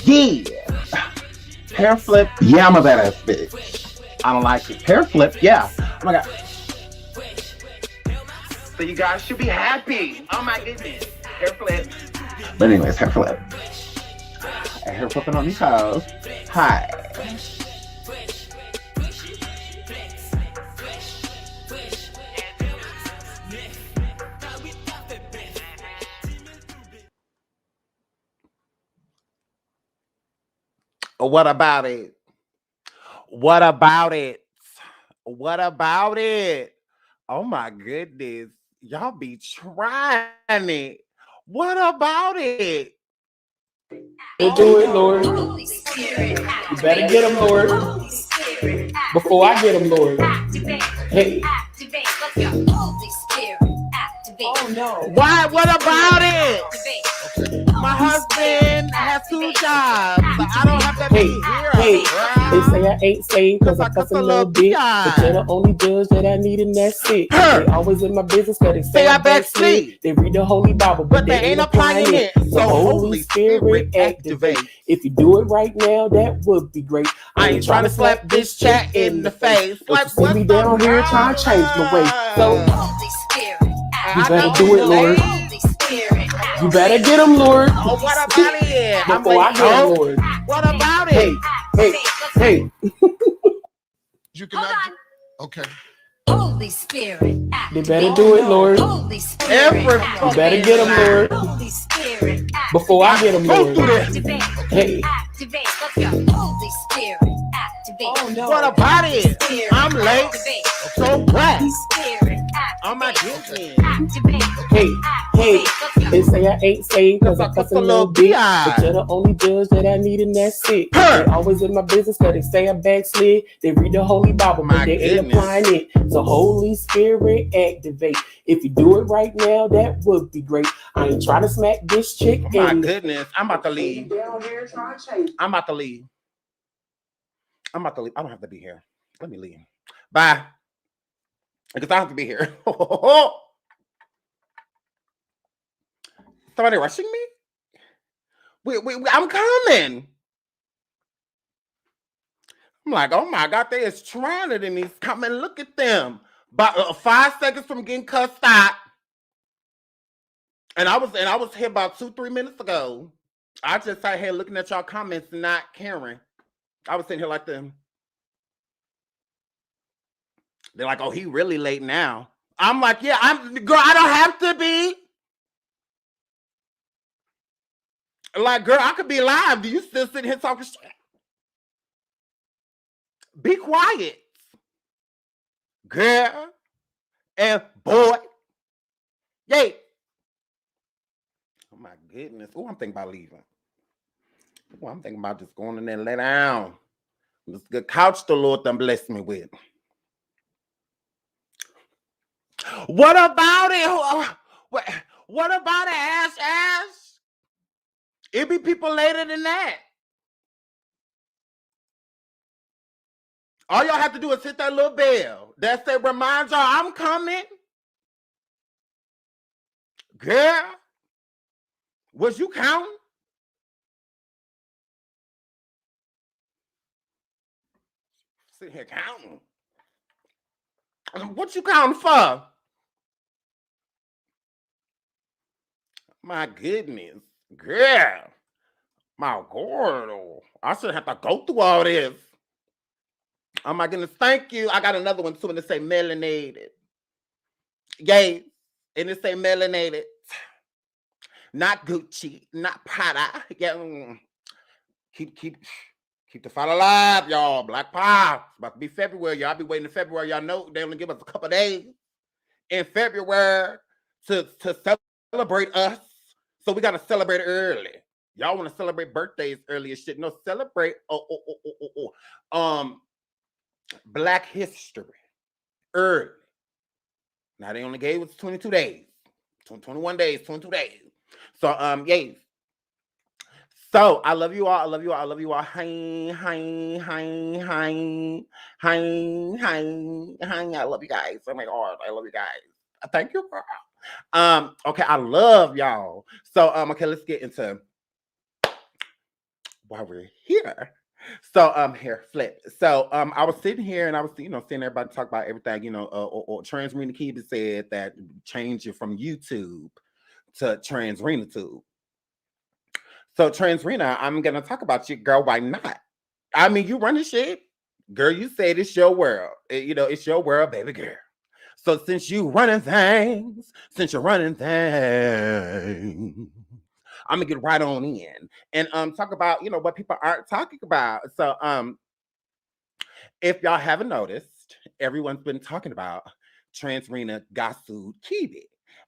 Yeah. Hair flip. Yeah, I'm a badass bitch. I don't like it. Hair flip. Yeah. Oh my god. So you guys should be happy. Oh my goodness. Hair flip. But anyways, hair flip. Hair flipping on these hoes. Hi. What about it? What about it? What about it? Oh my goodness. Y'all be trying it. What about it? Better do it, Lord. You better get them, Lord. Before I get them, Lord. Hey. Oh no. Why? What about it? My husband has 2 jobs. So I don't have to be here. Hey, they say I ain't saved because I cuss a little bit. But they're the only judge that I need, and that's it. They always in my business because they say I backslid. They read the Holy Bible, but they ain't applying it. So Holy Spirit activate. If you do it right now, that would be great. I ain't trying to slap this chat in the face. Like, you see me down here trying to change my way. So you better do it, Lord. You better get them, Lord. Oh, what about it? Before I get them, Lord. What about it? Hey. You cannot. Okay. Holy Spirit. They better do it, Lord. Holy Spirit. You better get them, Lord. Holy Spirit. Before I get them, Lord. Activate. Hey. Activate. Let's go. Holy Spirit. Activate. Oh no. What about it? I'm late. Activate. So what? Spirit. Oh my goodness. Activate. Hey. They say I ain't saved because I cuss a little bit. But you're the only judge that I need, and that's it. They always in my business because they say I backslid. They read the Holy Bible, but they ain't applying it. So Holy Spirit activate. If you do it right now, that would be great. I ain't trying to smack this chick. Oh my goodness. I'm about to leave. I'm about to leave. I don't have to be here. Let me leave. Bye. Because I have to be here. Somebody rushing me? I'm coming. I'm like, oh my God, they is trying it, and he's coming. Look at them. But 5 seconds from getting cussed out. And I was here about 2-3 minutes ago. I just sat here looking at y'all comments and not caring. I was sitting here like them. They're like, oh, he really late now. I'm like, yeah, girl, I don't have to be. Like, girl, I could be live. Do you still sitting here talking shit? Be quiet. Girl and boy. Yay. Oh my goodness. Oh, I'm thinking about leaving. Oh, I'm thinking about just going in there and lay down. This good couch the Lord done blessed me with. What about it? What about it, Ash? It be people later than that. All y'all have to do is hit that little bell. That say, remind y'all I'm coming. Girl, was you counting? Sit here counting. What you counting for? My goodness. Girl. My God. I shouldn't have to go through all this. Oh my goodness. Thank you. I got another one too, and it say melanated. Yay. And it say melanated. Not Gucci. Not Prada. Yeah. Keep the fight alive, y'all. Black Power. It's about to be February. Y'all be waiting in February. Y'all know they only give us a couple days in February to celebrate us. So we got to celebrate early. Y'all want to celebrate birthdays early and shit. No, celebrate Black history early. Now they only gave us 22 days. 21 days, 22 days. So yay. So I love you all. I love you all. I love you all. Hi. I love you guys. Oh my God. I love you guys. Thank you, girl. Okay, I love y'all. So okay, let's get into while we're here. So here, flip. So I was sitting here and I was, seeing everybody talk about everything, Transrena Kiba said that change it from YouTube to Transrena Tube. So Transrena, I'm gonna talk about you, girl. Why not? I mean, you running shit. Girl, you said it's your world. It's your world, baby girl. So since you're running things, I'm gonna get right on in and talk about what people aren't talking about. So if y'all haven't noticed, everyone's been talking about Transrena got sued Kibi.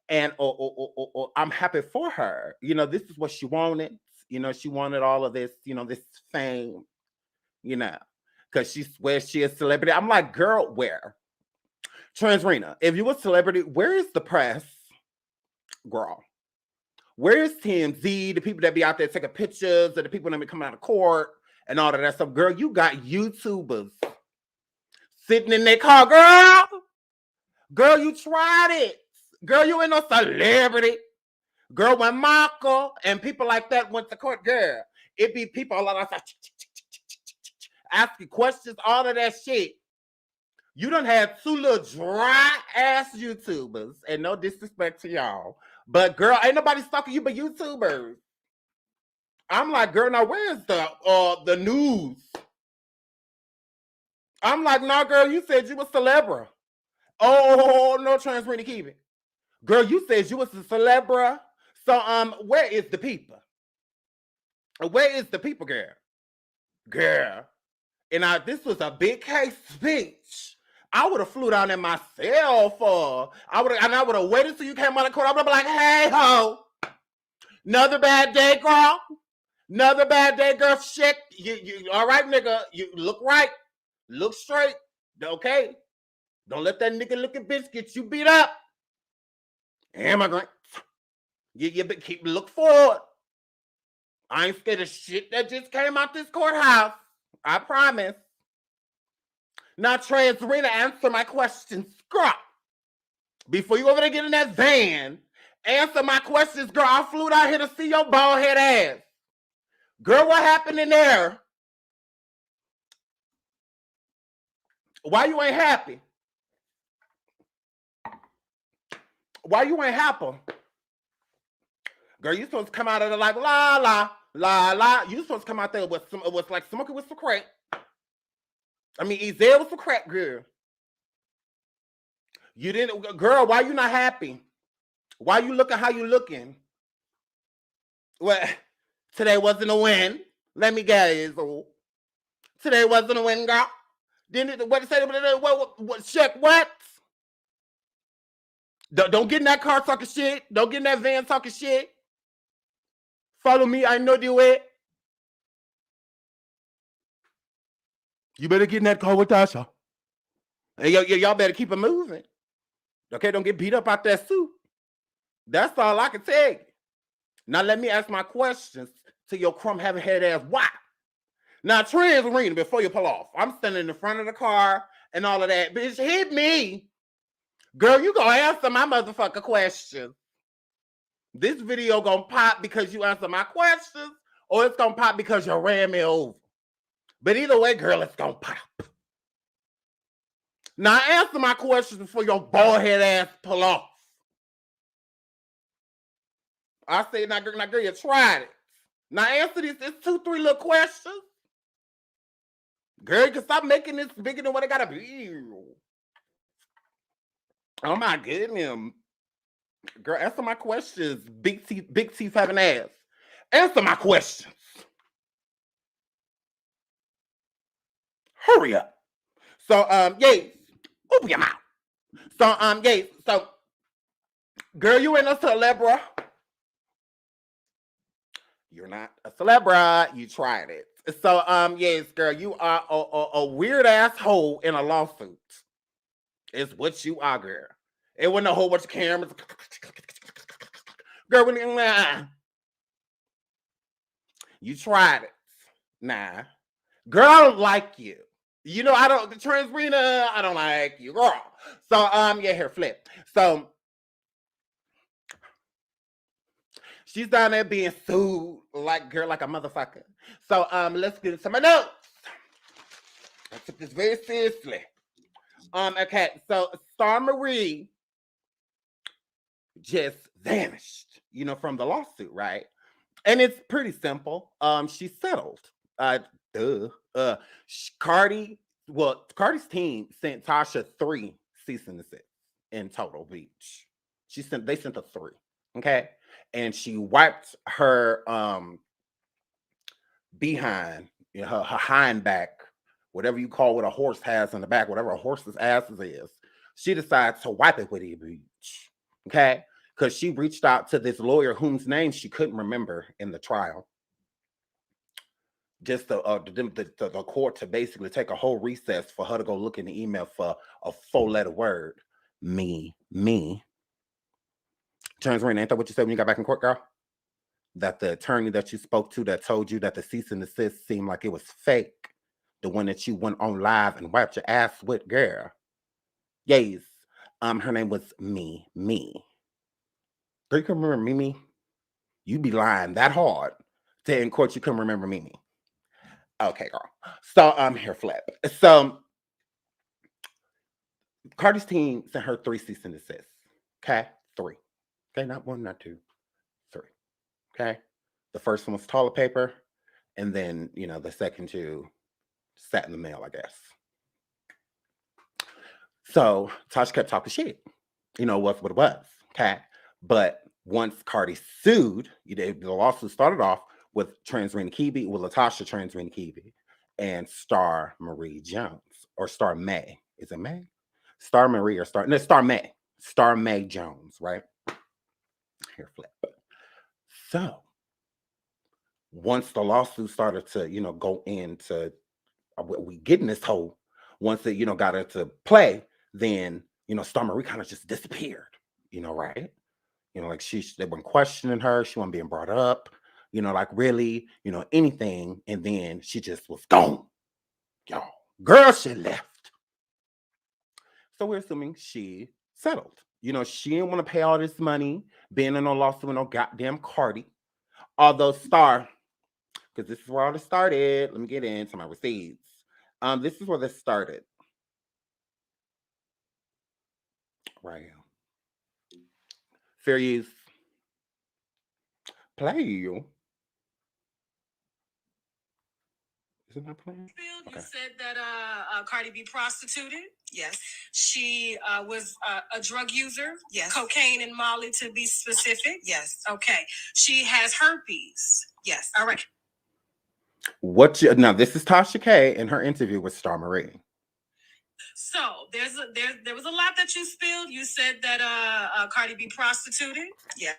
And I'm happy for her. This is what she wanted. She wanted all of this, this fame, because she swears she is a celebrity. I'm like, girl, where? Transrena, if you a celebrity, where is the press, girl? Where is TMZ, the people that be out there taking pictures, or the people that be coming out of court and all of that stuff? Girl, you got YouTubers sitting in their car, girl. Girl, you tried it. Girl, you ain't no celebrity. Girl, when Michael and people like that went to court, girl, it be people a lot of asking questions, all of that shit. You done had two little dry ass YouTubers, and no disrespect to y'all, but girl, ain't nobody stalking you but YouTubers. I'm like, girl, now where's the news? I'm like, no, girl, you said you was celebra. Oh, no, Transrena Kiba. Girl, you said you was a celebra. So where is the people? Where is the people, girl? Girl. And this was a big case speech. I would have flew down there myself. I would have waited till you came out of court. I would have been like, hey ho. Another bad day, girl. Another bad day, girl. Shit. You all right, nigga. You look right. Look straight. Okay. Don't let that nigga looking bitch get you beat up. Immigrant. You keep look forward. I ain't scared of shit that just came out this courthouse. I promise. Now, Transrena, answer my questions, girl. Before you over there get in that van, answer my questions, girl. I flew down here to see your bald head ass. Girl, what happened in there? Why you ain't happy? Why you ain't happy? Girl, you supposed to come out of there like la la la la. You supposed to come out there with like smoking with some crack. I mean, Ezell was some crack, girl. You didn't, girl. Why you not happy? Why you looking how you looking? Well, today wasn't a win. Let me guess. Today wasn't a win, girl. Didn't what say? What? Check what? Don't get in that car talking shit. Don't get in that van talking shit. Follow me. I know the way. You better get in that car with Tasha. And y'all better keep it moving. Okay, don't get beat up out that suit. That's all I can tell you. Now let me ask my questions to your crumb having head ass. Why? Now, Transrena, before you pull off, I'm standing in front of the car and all of that. Bitch, hit me. Girl, you gonna answer my motherfucker questions. This video gonna pop because you answer my questions, or it's gonna pop because you ran me over. But either way, girl, it's gonna pop. Now answer my questions before your bald head ass pull off. I say, now girl, you tried it. Now answer these 2-3 little questions. Girl, you can stop making this bigger than what it gotta be. Oh my goodness. Girl, answer my questions. Big teeth having ass. Answer my questions. Hurry up. So, yes. Open your mouth. So, yes. So, girl, you ain't a celebra. You're not a celebra. You tried it. So, yes, girl, you are a weird asshole in a lawsuit. It's what you are, girl. It wasn't a whole bunch of cameras. Girl, you tried it. Nah. Girl, I don't like you. You know, Transrena, I don't like you, girl. So, yeah, here, flip. So, She's down there being sued like girl, like a motherfucker. So let's get into my notes. I took this very seriously. Okay, so Star Marie just vanished, from the lawsuit, right? And it's pretty simple. She settled. Duh. Cardi. Well, Cardi's team sent Tasha 3 cease and desist in total. Beach. They sent her 3. Okay, and she wiped her behind, her hind back, whatever you call what a horse has on the back, whatever a horse's ass is. She decides to wipe it with a beach. Okay, because she reached out to this lawyer whose name she couldn't remember in the trial. Just the court to basically take a whole recess for her to go look in the email for a 4-letter word. Me. Transreen, ain't that what you said when you got back in court, girl? That the attorney that you spoke to that told you that the cease and desist seemed like it was fake. The one that you went on live and wiped your ass with, girl. Yes. Her name was Me. Do you can remember Mimi? You be lying that hard to in court you couldn't remember Mimi. Okay, girl. So here flip. So Cardi's team sent her 3 cease and desist. Okay, 3. Okay, not 1, not 2, 3. Okay. The first one was toilet paper, and then the second 2 sat in the mail, I guess. So Tasha kept talking shit. What it was. Okay. But once Cardi sued, the lawsuit started off with Transrena Kibi, with Latasha Transrena Kibi, and Star Marie Jones, or Star May. Is it May? Star Marie or Star? No, Star May. Star May Jones, right? Here, flip. So once the lawsuit started to, go into, we getting this whole, once it, got into play, then, Star Marie kind of just disappeared, right? Like they weren't questioning her. She wasn't being brought up, like really, anything. And then she just was gone. Y'all, girl, she left. So we're assuming she settled. She didn't want to pay all this money, being in no lawsuit with no goddamn Cardi. Although Star, because this is where all this started. Let me get into my receipts. This is where this started. Right. Fair use. Play you. Isn't that playing? You said that Cardi be prostituted. Yes. She was a drug user. Yes. Cocaine and Molly, to be specific. Yes. Okay. She has herpes. Yes. All right. Now this is Tasha K in her interview with Star Marie. So there was a lot that you spilled. You said that Cardi be prostituted. Yes.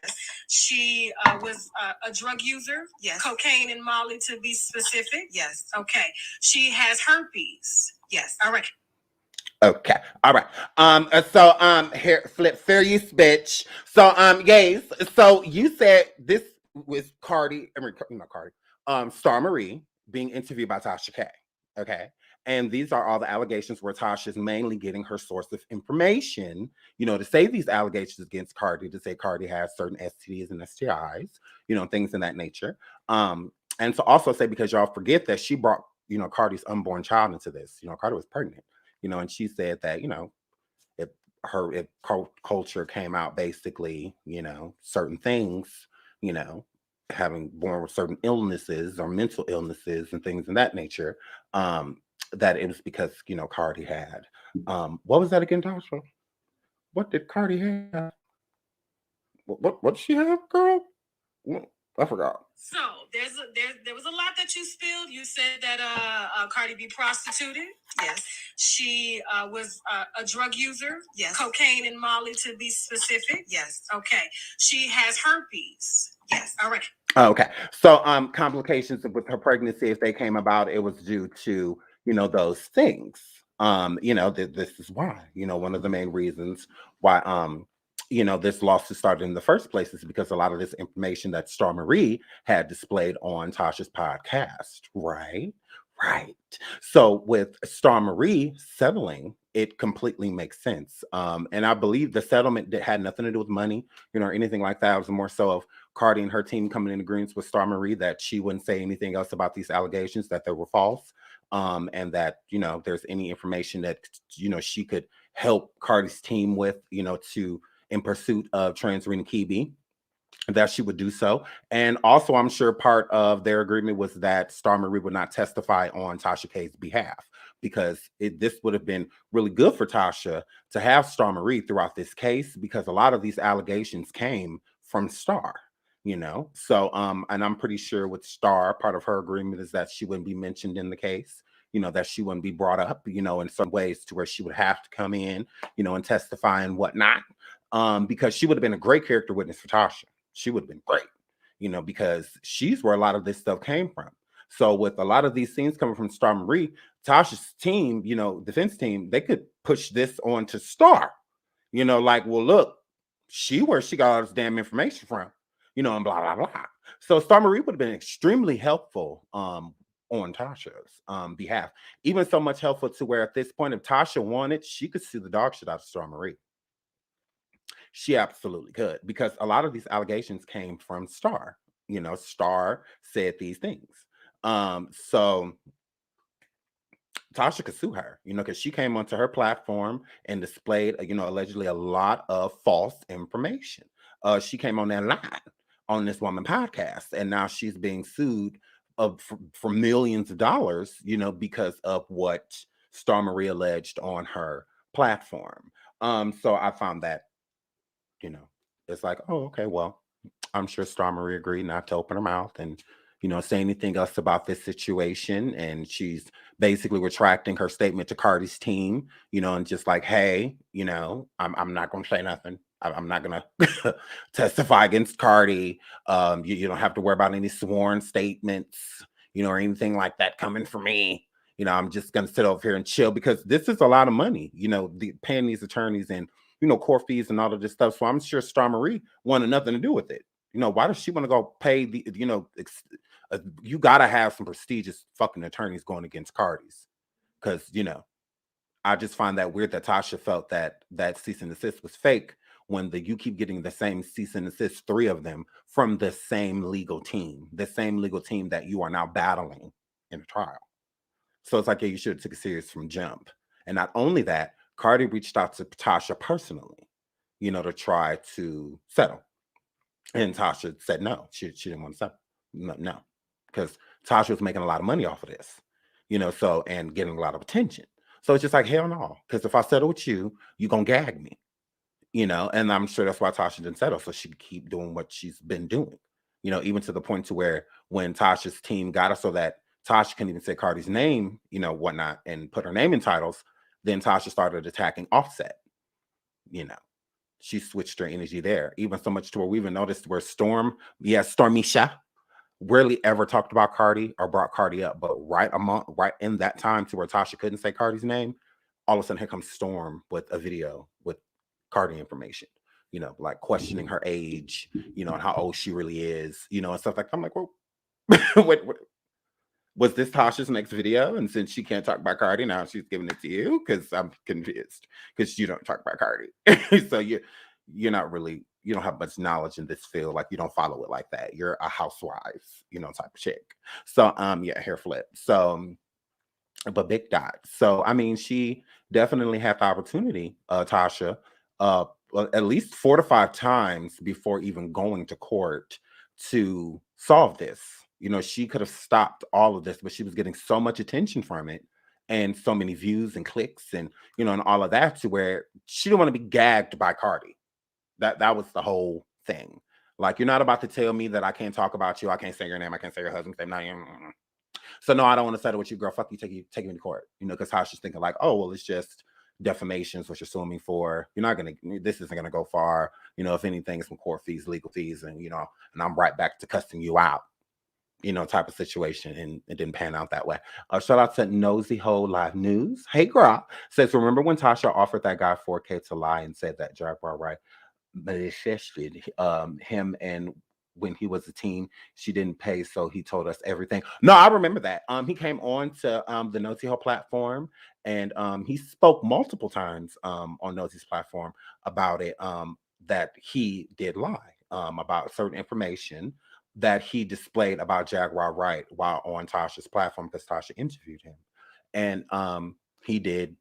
She was a drug user. Yes. Cocaine and Molly, to be specific. Yes. Okay. She has herpes. Yes. All right. Okay. All right. So here, flip, fair use, bitch. So guys, so you said this was Cardi, not Cardi, Star Marie being interviewed by Tasha K. Okay. And these are all the allegations where Tasha's mainly getting her source of information, to say these allegations against Cardi, to say Cardi has certain STDs and STIs, things in that nature. And to also say, because y'all forget that she brought, Cardi's unborn child into this. Cardi was pregnant, and she said that, if culture came out basically, certain things, having born with certain illnesses or mental illnesses and things in that nature, that it was because, Cardi had. What was that again, Tasha? What did Cardi have? What did she have, girl? I forgot. So there was a lot that you spilled. You said that Cardi be prostituted. Yes. She was a drug user. Yes. Cocaine and Molly, to be specific. Yes. Okay. She has herpes. Yes. All right. Okay. So complications with her pregnancy, if they came about, it was due to, those things. This is why, one of the main reasons why this lawsuit started in the first place is because a lot of this information that Star Marie had displayed on Tasha's podcast, right? Right. So with Star Marie settling, it completely makes sense. And I believe the settlement that had nothing to do with money, or anything like that. It was more so of Cardi and her team coming in agreement with Star Marie that she wouldn't say anything else about these allegations, that they were false, and that, there's any information that, she could help Cardi's team with, to in pursuit of trans Rena Kibi, that she would do so. And also, I'm sure part of their agreement was that Star Marie would not testify on Tasha K's behalf, because this would have been really good for Tasha to have Star Marie throughout this case, because a lot of these allegations came from Star. So and I'm pretty sure with Star, part of her agreement is that she wouldn't be mentioned in the case, that she wouldn't be brought up, in some ways to where she would have to come in, and testify and whatnot, because she would have been a great character witness for Tasha. She would have been great, because she's where a lot of this stuff came from. So with a lot of these scenes coming from Star Marie, Tasha's team, defense team, they could push this on to Star, like, well, look, where she got all this damn information from, and blah, blah, blah. So Star Marie would have been extremely helpful on Tasha's behalf, even so much helpful to where at this point, if Tasha wanted, she could sue the dog shit out of Star Marie. She absolutely could, because a lot of these allegations came from Star. Star said these things. So Tasha could sue her, because she came onto her platform and displayed, allegedly a lot of false information. She came on that line on this woman podcast, and now she's being sued for millions of dollars, because of what Star Marie alleged on her platform. So I found that, it's like, oh, okay, well, I'm sure Star Marie agreed not to open her mouth and, say anything else about this situation. And she's basically retracting her statement to Cardi's team, and just like, hey, I'm not going to say nothing. I'm not going to testify against Cardi. You don't have to worry about any sworn statements, or anything like that coming from me. I'm just going to sit over here and chill, because this is a lot of money, paying these attorneys and, court fees and all of this stuff. So I'm sure Star Marie wanted nothing to do with it. Why does she want to go pay the, you got to have some prestigious fucking attorneys going against Cardi's, because, I just find that weird that Tasha felt that cease and desist was fake, when you keep getting the same cease and desist, 3 of them from the same legal team that you are now battling in a trial. So it's like, yeah, you should have took it serious from jump. And not only that, Cardi reached out to Tasha personally, to try to settle. And Tasha said no, she didn't want to settle. No, because Tasha was making a lot of money off of this, so, and getting a lot of attention. So it's just like, hell no, because if I settle with you, you're going to gag me, and I'm sure that's why Tasha didn't settle, so she could keep doing what she's been doing, even to the point to where when Tasha's team got her so that Tasha couldn't even say Cardi's name, whatnot, and put her name in titles, then Tasha started attacking Offset. She switched her energy there, even so much to where we even noticed where Stormisha rarely ever talked about Cardi or brought Cardi up, but right in that time to where Tasha couldn't say Cardi's name, all of a sudden here comes Storm with a video with Cardi information, like questioning her age, and how old she really is, and stuff like that. I'm like, well, what was this Tasha's next video? And since she can't talk about Cardi, now she's giving it to you? Because I'm confused, because you don't talk about Cardi. So you're not really, you don't have much knowledge in this field. Like, you don't follow it like that. You're a housewife, type of chick. So hair flip. So, but big dot. So I mean, she definitely had the opportunity, Tasha, at least 4 to 5 times before even going to court to solve this. She could have stopped all of this, but she was getting so much attention from it and so many views and clicks and, and all of that, to where she didn't want to be gagged by Cardi. That was the whole thing. Like, you're not about to tell me that I can't talk about you. I can't say your name. I can't say your husband's name. So no, I don't want to settle with you, girl. Fuck you. Take me to court. Because Tasha's thinking like, oh, well, it's just defamation is what you're suing me for. This isn't going to go far. If anything, some court fees, legal fees, and, and I'm right back to cussing you out. Type of situation, and it didn't pan out that way. Shout out to Nosy Hole Live News. Hey, girl. Says, remember when Tasha offered that guy $4K to lie and said that Jaguar right manifested him, and when he was a teen, she didn't pay, so he told us everything. No, I remember that. He came on to the Nosy Hole platform, and he spoke multiple times on Nosy's platform about it, that he did lie. about certain information that he displayed about Jaguar Wright while on Tasha's platform because Tasha interviewed him. And he did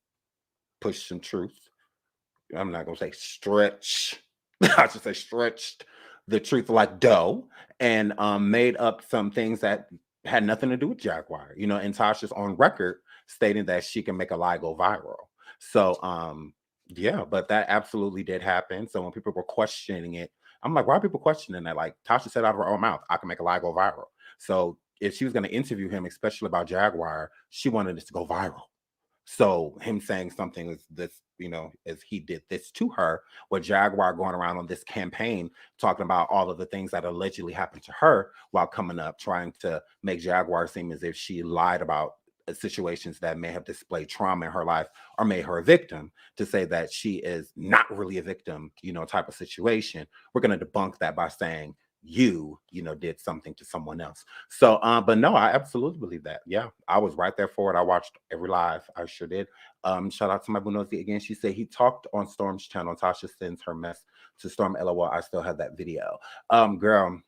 push some truth. I'm not gonna say stretch. I should say stretched the truth like dough and made up some things that had nothing to do with Jaguar. You know, and Tasha's on record stating that she can make a lie go viral. So yeah, but that absolutely did happen. So when people were questioning it, I'm like, why are people questioning that? Like Tasha said out of her own mouth, I can make a lie go viral. So if she was going to interview him, especially about Jaguar, she wanted it to go viral. So him saying something is this, you know, as he did this to her, with Jaguar going around on this campaign talking about all of the things that allegedly happened to her while coming up, trying to make Jaguar seem as if she lied about situations that may have displayed trauma in her life or made her a victim, to say that she is not really a victim, you know, type of situation. We're going to debunk that by saying you know, did something to someone else. So but no, I absolutely believe that. Yeah, I was right there for it. I watched every live. I sure did. Shout out to my Bunozi again. She said he talked on Storm's channel. Tasha sends her mess to Storm. LOL. I still have that video. Girl,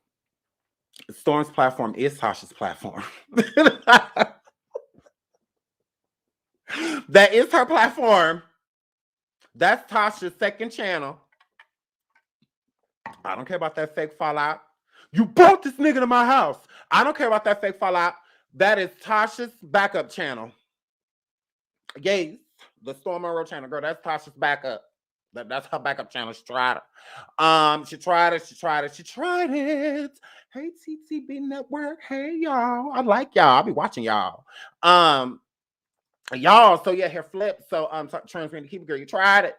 Storm's platform is Tasha's platform. That is her platform. That's Tasha's second channel. I don't care about that fake fallout. You brought this nigga to my house. I don't care about that fake fallout. That is Tasha's backup channel. Yes, the Storm Monroe channel, girl. That's Tasha's backup. That's her backup channel. She tried it. She tried it. Hey, TTB Network. Hey, y'all. I like y'all. I'll be watching y'all. Y'all. So yeah, hair flip. So trans to keep it, girl. You tried it.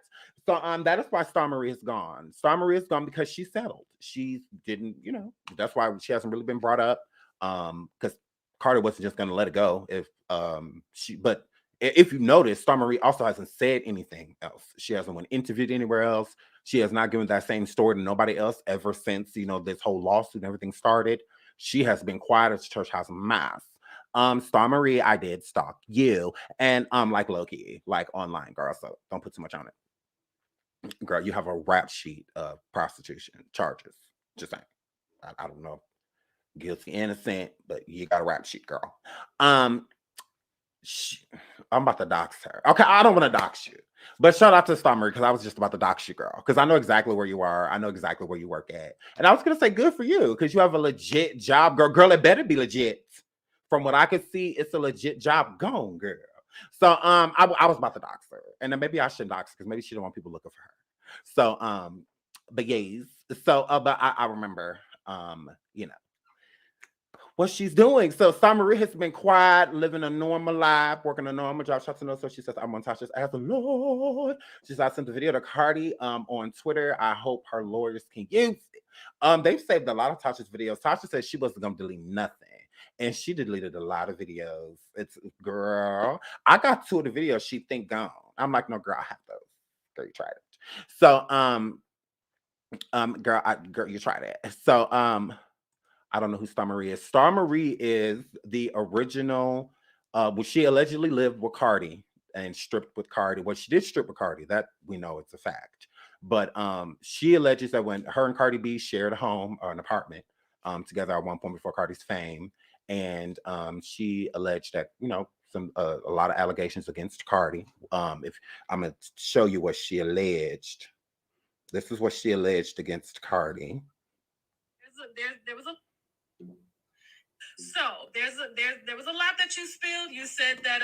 So that is why Star Marie is gone. Star Marie is gone because she settled. She didn't, you know, that's why she hasn't really been brought up. Because Cardi wasn't just gonna let it go. But if you notice, Star Marie also hasn't said anything else. She hasn't been interviewed anywhere else. She has not given that same story to nobody else ever since, you know, this whole lawsuit and everything started. She has been quiet as a church house mouse. Star Marie, I did stalk you, and like low-key, like online, girl. So don't put too much on it. Girl, you have a rap sheet of prostitution charges. Just saying. I don't know. Guilty, innocent, but you got a rap sheet, girl. I'm about to dox her. Okay, I don't want to dox you. But shout out to Star Marie, because I was just about to dox you, girl. Because I know exactly where you are. I know exactly where you work at. And I was going to say good for you, because you have a legit job, girl. Girl, it better be legit. From what I could see, it's a legit job. Gone, girl. So I was about to dox her. And then maybe I shouldn't dox her, because maybe she don't want people looking for her. So but yes. So but I remember you know what she's doing. So Star Marie has been quiet, living a normal life, working a normal job. Shout out to know. So she says, I'm on Tasha's as the Lord. She said, I sent the video to Cardi on Twitter. I hope her lawyers can use it. They've saved a lot of Tasha's videos. Tasha said she wasn't gonna delete nothing. And she deleted a lot of videos. It's girl. I got 2 of the videos she think gone. I'm like, no, girl, I have those. Girl, you tried it. So girl, you tried it. So I don't know who Star Marie is. Star Marie is the original. Well, she allegedly lived with Cardi and stripped with Cardi. Well, she did strip with Cardi. That we know, it's a fact. But she alleges that when her and Cardi B shared a home or an apartment together at one point before Cardi's fame, and she alleged that, you know, a lot of allegations against Cardi. If I'm gonna show you what she alleged. This is what she alleged against Cardi. There was a lot that you spilled. You said that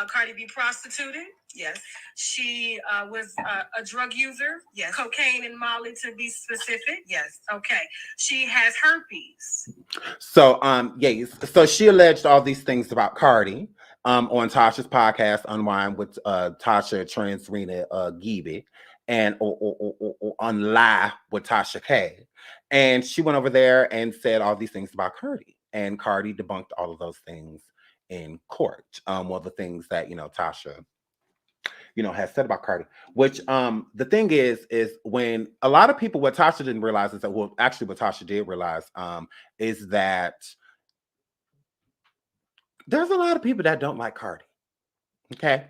Cardi B prostituted. Yes. She was a drug user. Yes. Cocaine and Molly, to be specific. Yes. Okay. She has herpes. So yes. So she alleged all these things about Cardi on Tasha's podcast, Unwind with Tasha, Trans Serena Giebe, and on Live with Tasha K. And she went over there and said all these things about Cardi. And Cardi debunked all of those things in court. Well, the things that, you know, Tasha, you know, has said about Cardi. Which the thing is when a lot of people, what Tasha didn't realize is that, well, actually what Tasha did realize is that there's a lot of people that don't like Cardi. Okay?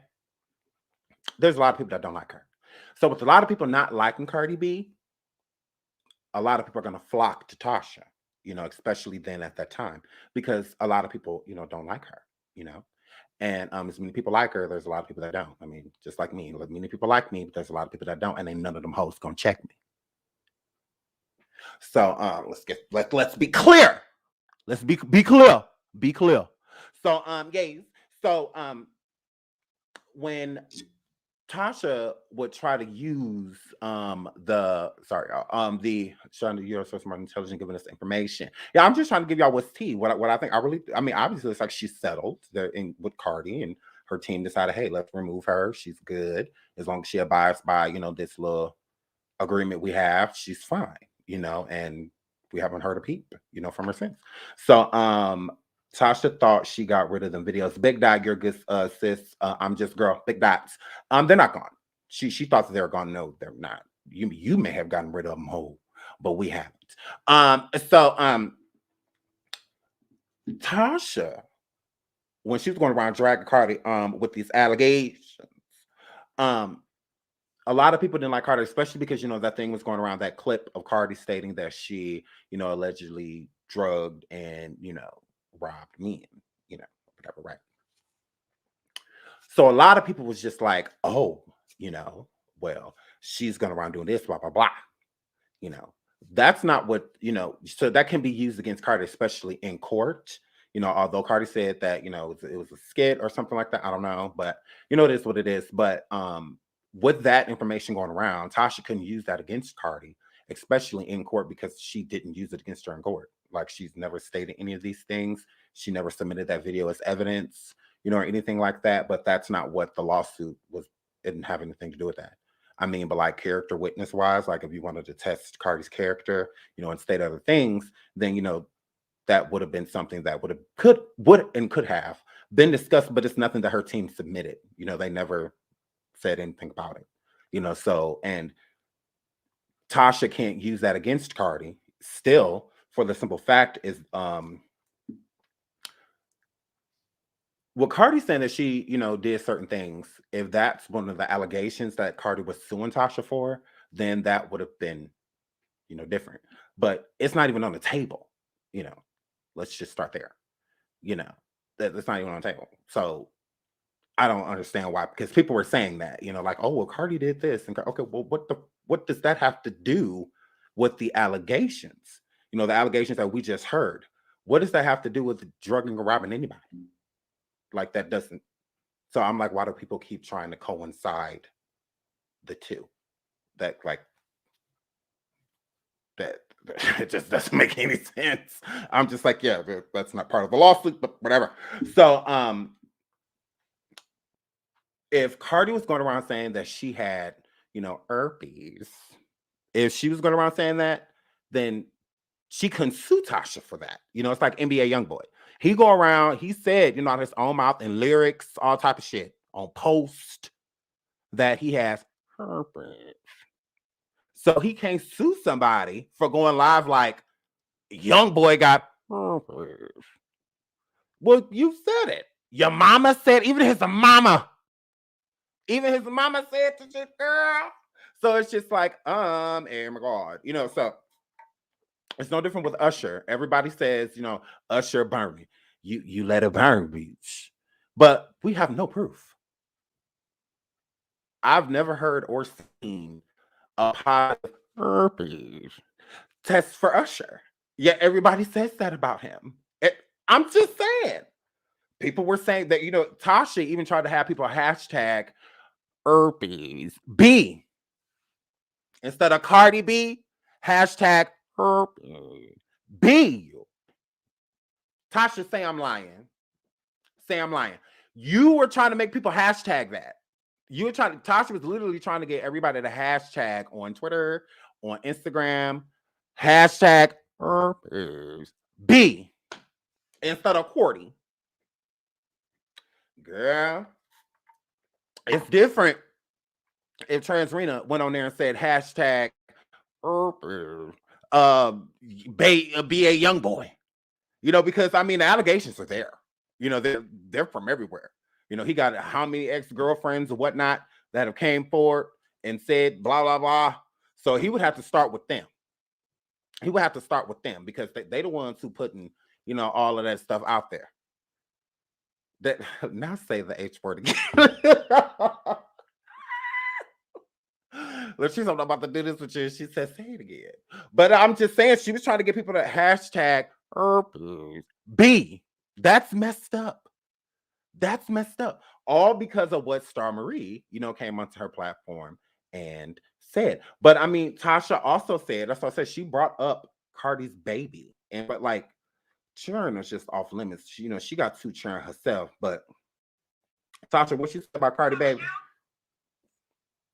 There's a lot of people that don't like her. So with a lot of people not liking Cardi B, a lot of people are going to flock to Tasha, especially then at that time, because a lot of people, don't like her, and as many people like her, there's a lot of people that don't. I mean, just like me, many people like me, but there's a lot of people that don't, and ain't none of them hoes gonna check me. So let's be clear. Let's be clear. Be clear. So guys, so when Tasha would try to use the you're so smart and intelligent giving us information. Yeah, I'm just trying to give y'all what's tea. What I think obviously it's like she's settled with Cardi, and her team decided, hey, let's remove her. She's good. As long as she abides by, this little agreement we have, she's fine, and we haven't heard a peep, from her since. So Tasha thought she got rid of them videos. Big dot, you're good, sis. I'm just girl. Big dots. They're not gone. She thought that they were gone. No, they're not. You may have gotten rid of them whole, but we haven't. Tasha, when she was going around dragging Cardi with these allegations, a lot of people didn't like Cardi, especially because that thing was going around, that clip of Cardi stating that she, allegedly drugged and robbed men, whatever, right? So a lot of people was just like, oh, well, she's going around doing this, blah, blah, blah. That's not what, so that can be used against Cardi, especially in court. Although Cardi said that, it was a skit or something like that. I don't know, but it is what it is. But with that information going around, Tasha couldn't use that against Cardi, especially in court, because she didn't use it against her in court. Like, she's never stated any of these things. She never submitted that video as evidence, or anything like that. But that's not what the lawsuit was. It didn't have anything to do with that. I mean, but like character witness wise, like if you wanted to test Cardi's character, and state other things, then, that would have been something that could have been discussed, but it's nothing that her team submitted. They never said anything about it, so, and Tasha can't use that against Cardi still, for the simple fact is what Cardi's saying, that she did certain things. If that's one of the allegations that Cardi was suing Tasha for, then that would have been different, but it's not even on the table. Let's just start there. That's not even on the table. So I don't understand why, because people were saying that, like, oh, well, Cardi did this. And okay, well, what does that have to do with the allegations? The allegations that we just heard. What does that have to do with drugging or robbing anybody? Like, that doesn't. So I'm like, why do people keep trying to coincide the two? That, like, that it just doesn't make any sense. I'm just like, yeah, that's not part of the lawsuit, but whatever. So if Cardi was going around saying that she had, herpes, if she was going around saying that, then she couldn't sue Tasha for that. It's like NBA Youngboy. He go around, he said, out his own mouth and lyrics, all type of shit on post, that he has herpes. So he can't sue somebody for going live like, Youngboy got herpes. Well, you said it. Your mama said, even his mama said to this girl. So it's just like, oh my God, so it's no different with Usher. Everybody says, Usher burning. You let it burn, bitch. But we have no proof. I've never heard or seen a positive herpes test for Usher. Yet everybody says that about him. I'm just saying. People were saying that, Tasha even tried to have people hashtag herpes B. Instead of Cardi B, hashtag herpes B. Tasha, say I'm lying. Say I'm lying. You were trying to make people hashtag that. Tasha was literally trying to get everybody to hashtag on Twitter, on Instagram, hashtag herpes B instead of Cardi. Girl, it's different if Transrena went on there and said hashtag herpes be a young boy. Because the allegations are there. They're from everywhere. He got how many ex-girlfriends or whatnot that have came forward and said blah blah blah. So he would have to start with them. He would have to start with them because they the ones who putting, you know, all of that stuff out there. That now say the H word again. Look, she's about to do this with you. She said, say it again. But I'm just saying, she was trying to get people to hashtag B. That's messed up. That's messed up. All because of what Star Marie, you know, came onto her platform and said. But I mean, Tasha also said, that's what I said, she brought up Cardi's baby. And but like churn is just off limits. She, you know, she got 2 churn herself. But Tasha, what she said about Cardi baby?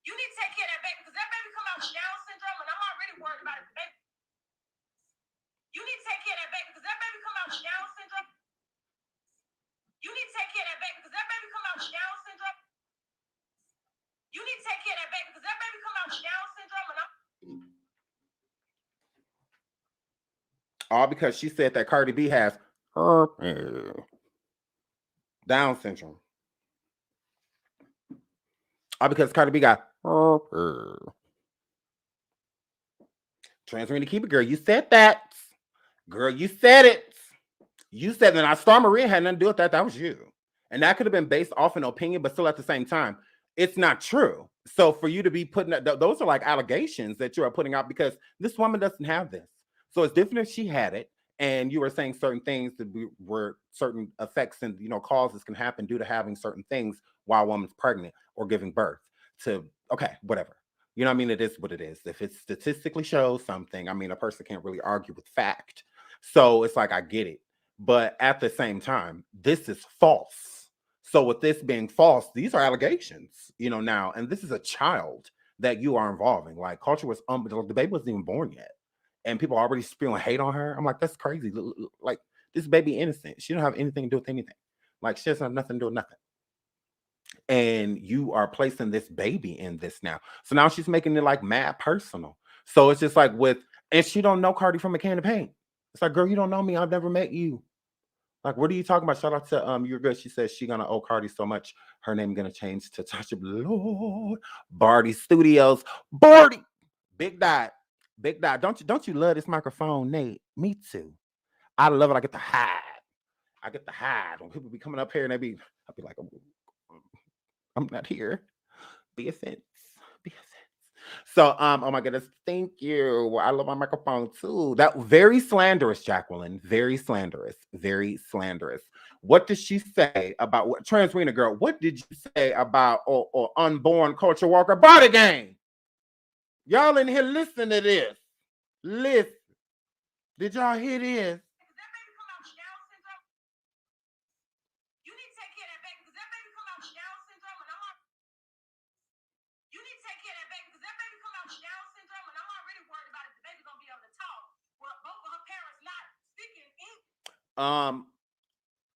You need to take care of that baby because that baby come out with Down syndrome and I'm already worried about it. Baby. You need to take care of that baby because that baby come out with Down syndrome. You need to take care of that baby because that baby come out with Down syndrome. You need to take care of that baby because that baby come out with Down syndrome and I'm all because she said that Cardi B has Down syndrome. All because Cardi B got Transferring to keep it, girl. You said that. Girl, you said it. You said that. Now, Star Marie had nothing to do with that. That was you. And that could have been based off an opinion, but still at the same time, it's not true. So for you to be putting that, those are like allegations that you are putting out because this woman doesn't have this. So it's different if she had it. And you were saying certain things that were certain effects and, you know, causes can happen due to having certain things while a woman's pregnant or giving birth to, okay, whatever. You know what I mean? It is what it is. If it statistically shows something, I mean, a person can't really argue with fact. So it's like, I get it. But at the same time, this is false. So with this being false, these are allegations, you know, now, and this is a child that you are involving. Like culture was, the baby wasn't even born yet. And people are already spewing hate on her. I'm like, that's crazy. Like this baby innocent. She don't have anything to do with anything. Like she doesn't have nothing to do with nothing. And you are placing this baby in this now. So now she's making it like mad personal. So it's just like and she don't know Cardi from a can of paint. It's like, girl, you don't know me. I've never met you. Like, what are you talking about? Shout out to You're Good. She says she's gonna owe Cardi so much. Her name gonna change to Tasha. Lord, Barty Studios. Barty, Big Dot. Big Dot. Don't you love this microphone, Nate? Me too. I love it. I get to hide. When people be coming up here and I'll be like, I'm not here. Be offense. So, oh my goodness, thank you. I love my microphone too. That very slanderous, Jacqueline. Very slanderous. What did she say about what Transrena girl? What did you say about or unborn culture walker body game? Y'all in here listen to this. Listen. Did y'all hear this?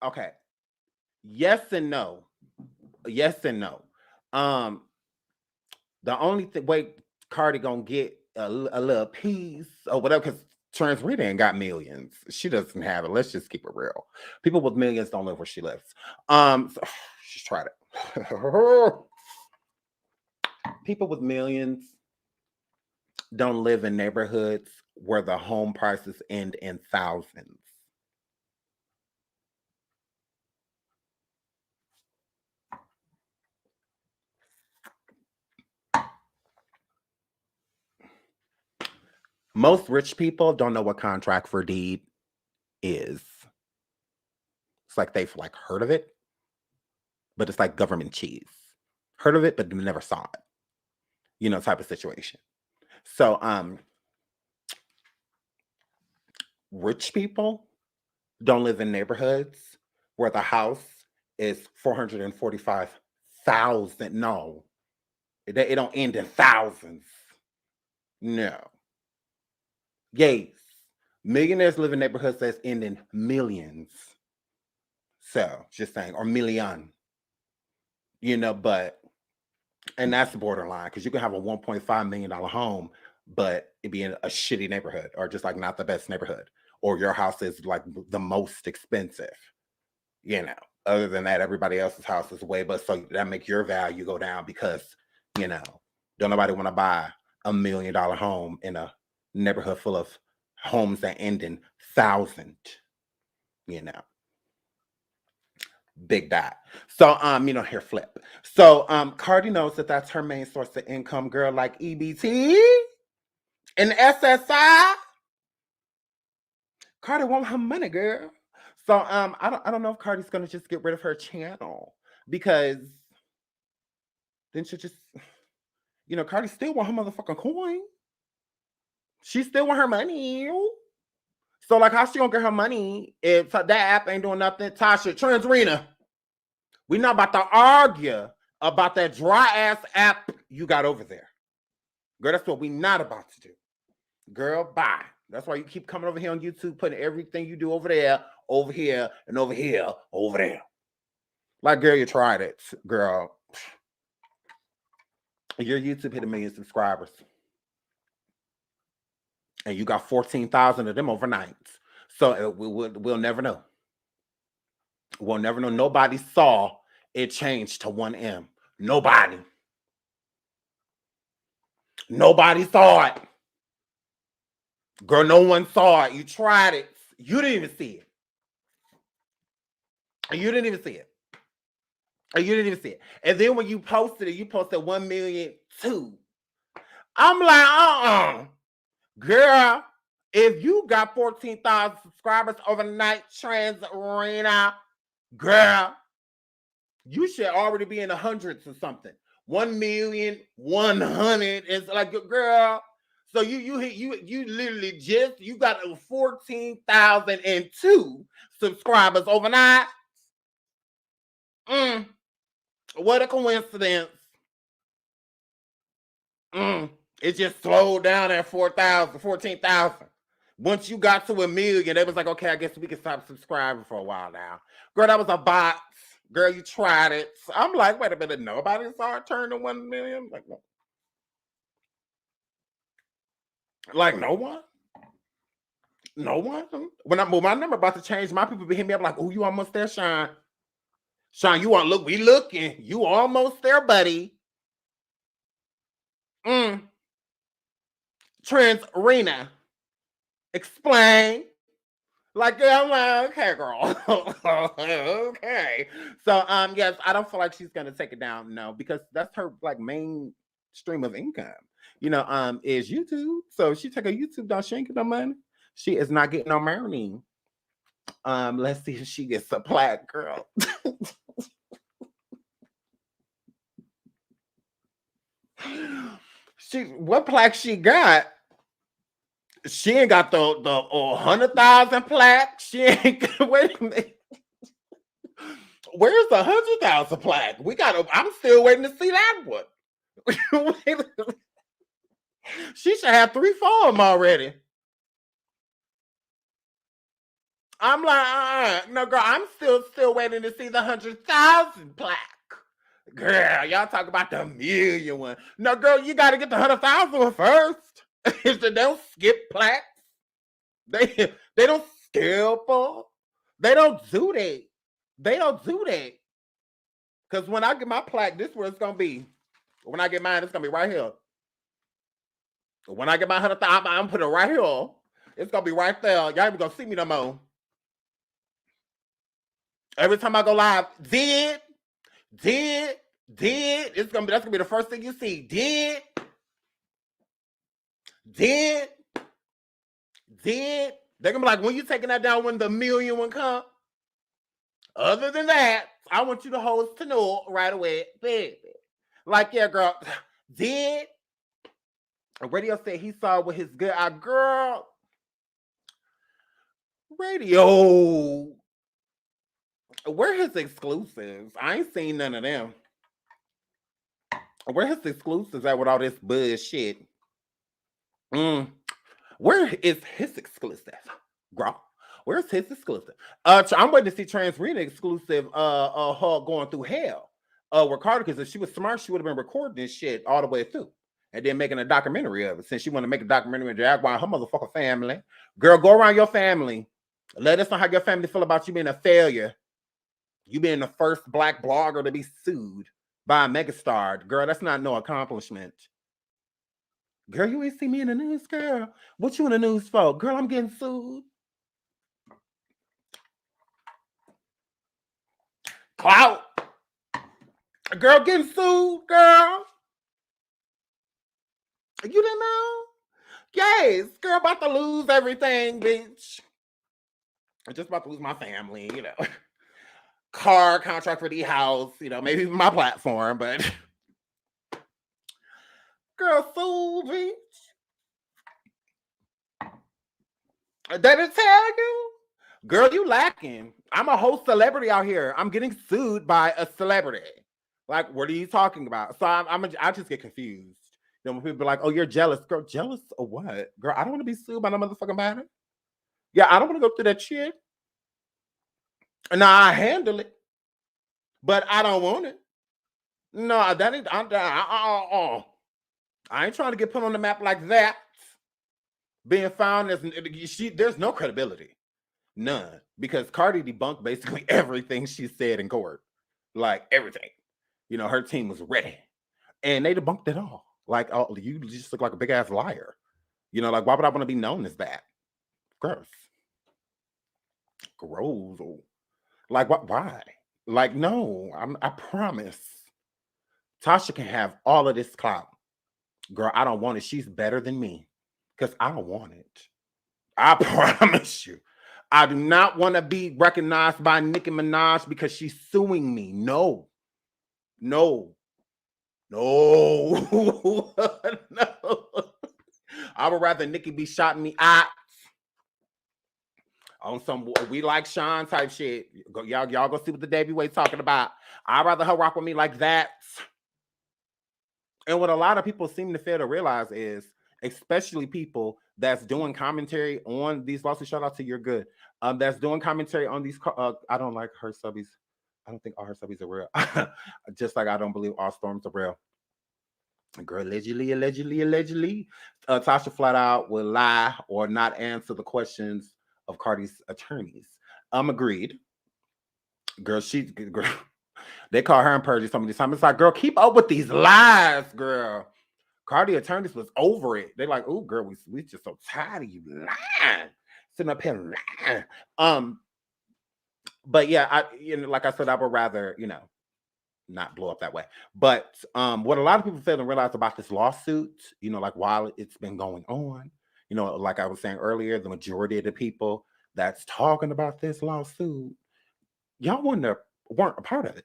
Okay. Yes and no. The only way Cardi gonna get a little piece or whatever, because Transrena ain't got millions. She doesn't have it. Let's just keep it real. People with millions don't live where she lives. So, she's tried it. People with millions don't live in neighborhoods where the home prices end in thousands. Most rich people don't know what contract for deed is. It's like they've like heard of it, but it's like government cheese. Heard of it, but never saw it. You know, type of situation. So, rich people don't live in neighborhoods where the house is 445,000. No, it don't end in thousands. No. Yes. Millionaires live in neighborhoods that's end in millions. So, just saying, or million. You know, and that's borderline because you can have a $1.5 million home, but it'd be in a shitty neighborhood or just like not the best neighborhood, or your house is like the most expensive. You know, other than that, everybody else's house is way, but so that make your value go down because, you know, don't nobody want to buy $1 million home in a neighborhood full of homes that end in 1,000. You know, big dot. So here flip. So Cardi knows that that's her main source of income, girl, like EBT and SSI. Cardi want her money, girl. So I don't know if Cardi's gonna just get rid of her channel, because then she'll just, Cardi still want her motherfucking coin. She still want her money. So like, how she gonna get her money if that app ain't doing nothing? Tasha, Transrena, we not about to argue about that dry ass app you got over there. Girl, that's what we not about to do. Girl, bye. That's why you keep coming over here on YouTube, putting everything you do over there, over here, and over here, over there. Like, girl, you tried it, girl. Your YouTube hit 1 million subscribers. And you got 14,000 of them overnight. So we'll never know. We'll never know. Nobody saw it change to 1M. Nobody. Nobody saw it. Girl, no one saw it. You tried it. You didn't even see it. You didn't even see it. You didn't even see it. And then when you posted it, you posted 1,000,002. I'm like, girl, if you got 14,000 subscribers overnight, Transrena, girl, you should already be in the hundreds or something. 1,100,000 is like, girl. So you literally you got 14,002 subscribers overnight. What a coincidence. It just slowed down at 14,000. Once you got to 1 million, they was like, okay, I guess we can stop subscribing for a while now. Girl, that was a bot. Girl, you tried it. So I'm like, wait a minute, nobody saw it turn to 1 million? Like, no. Like, no one? No one? When I move my number about to change, my people be hitting me up like, oh, you almost there, Sean. Sean, you want look, we looking. You almost there, buddy. Transrena, explain. Like, yeah, I'm like, okay, girl. Okay. So, yes, I don't feel like she's gonna take it down, no, because that's her like main stream of income. Is YouTube. So if she take a YouTube down, she ain't get no money. She is not getting no money. Let's see if she gets a plaque, girl. What plaque she got? She ain't got the 100,000 plaque. She ain't. Wait a minute. Where's the 100,000 plaque? I'm still waiting to see that one. She should have 3 for them already. I'm like, no, girl. I'm still waiting to see the 100,000 plaque. Girl, y'all talk about the 1,000,000 one. No, girl, you got to get the 100,000 one first. They don't skip plaques. They don't scalp. They don't do that. They don't do that. Because when I get my plaque, this is where it's going to be. When I get mine, it's going to be right here. When I get my 100,000, I'm putting it right here. It's going to be right there. Y'all ain't going to see me no more. Every time I go live, did. That's gonna be the first thing you see. Did. They're gonna be like, when you taking that down when the 1,000,000 one come? Other than that, I want you to host to know right away, baby. Like, yeah, girl. Did. Radio said he saw with his good eye, girl. Radio. Where his exclusives? I ain't seen none of them. Where his exclusives at with all this bullshit? Where is his exclusive, girl? Where's his exclusive? I'm waiting to see Transrena exclusive. Her going through hell. With Cardi, because if she was smart, she would have been recording this shit all the way through, and then making a documentary of it. Since she want to make a documentary and drag around her motherfucking family, girl, go around your family. Let us know how your family feel about you being a failure. You being the first Black blogger to be sued by a megastar. Girl, that's not no accomplishment. Girl, you ain't see me in the news, girl. What you in the news for? Girl, I'm getting sued. Clout. Girl, getting sued, girl. You didn't know? Yes, girl, about to lose everything, bitch. I'm just about to lose my family, you know. Car, contract for the house, you know, maybe my platform, but girl, sued, bitch. Did it tell you? Girl, you lacking. I'm a whole celebrity out here. I'm getting sued by a celebrity. Like, what are you talking about? So I just get confused. You know, when people be like, oh, you're jealous. Girl, jealous of what? Girl, I don't want to be sued by no motherfucking body. Yeah, I don't want to go through that shit. Now, I handle it, but I don't want it. No, that ain't, I ain't trying to get put on the map like that. Being found as, there's no credibility. None. Because Cardi debunked basically everything she said in court. Like, everything. You know, her team was ready. And they debunked it all. Like, oh, you just look like a big ass liar. You know, like, why would I want to be known as that? Gross. Gross. Like, what? Why? Like, no, I promise. Tasha can have all of this clout. Girl, I don't want it. She's better than me. Because I don't want it. I promise you. I do not want to be recognized by Nicki Minaj because she's suing me. No. No. No. No. I would rather Nicki be shot in the eye on some we like Sean type shit. Y'all go see what the SeanDavieWay talking about. I'd rather her rock with me like that. And what a lot of people seem to fail to realize is, especially people that's doing commentary on these lawsuits. Shout out to You're Good. That's doing commentary on these. I don't like her subbies. I don't think all her subbies are real. Just like I don't believe all storms are real. Girl, allegedly. Tasha flat out will lie or not answer the questions of Cardi's attorneys. Agreed. Girl, they call her and perjury some of these times. It's like, girl, keep up with these lies, girl. Cardi attorneys was over it. They're like, oh, girl, we just so tired of you lying. Sitting up here lying. But yeah, like I said, I would rather, not blow up that way. But what a lot of people fail to realize about this lawsuit, like while it's been going on, like I was saying earlier, the majority of the people that's talking about this lawsuit, y'all weren't a part of it,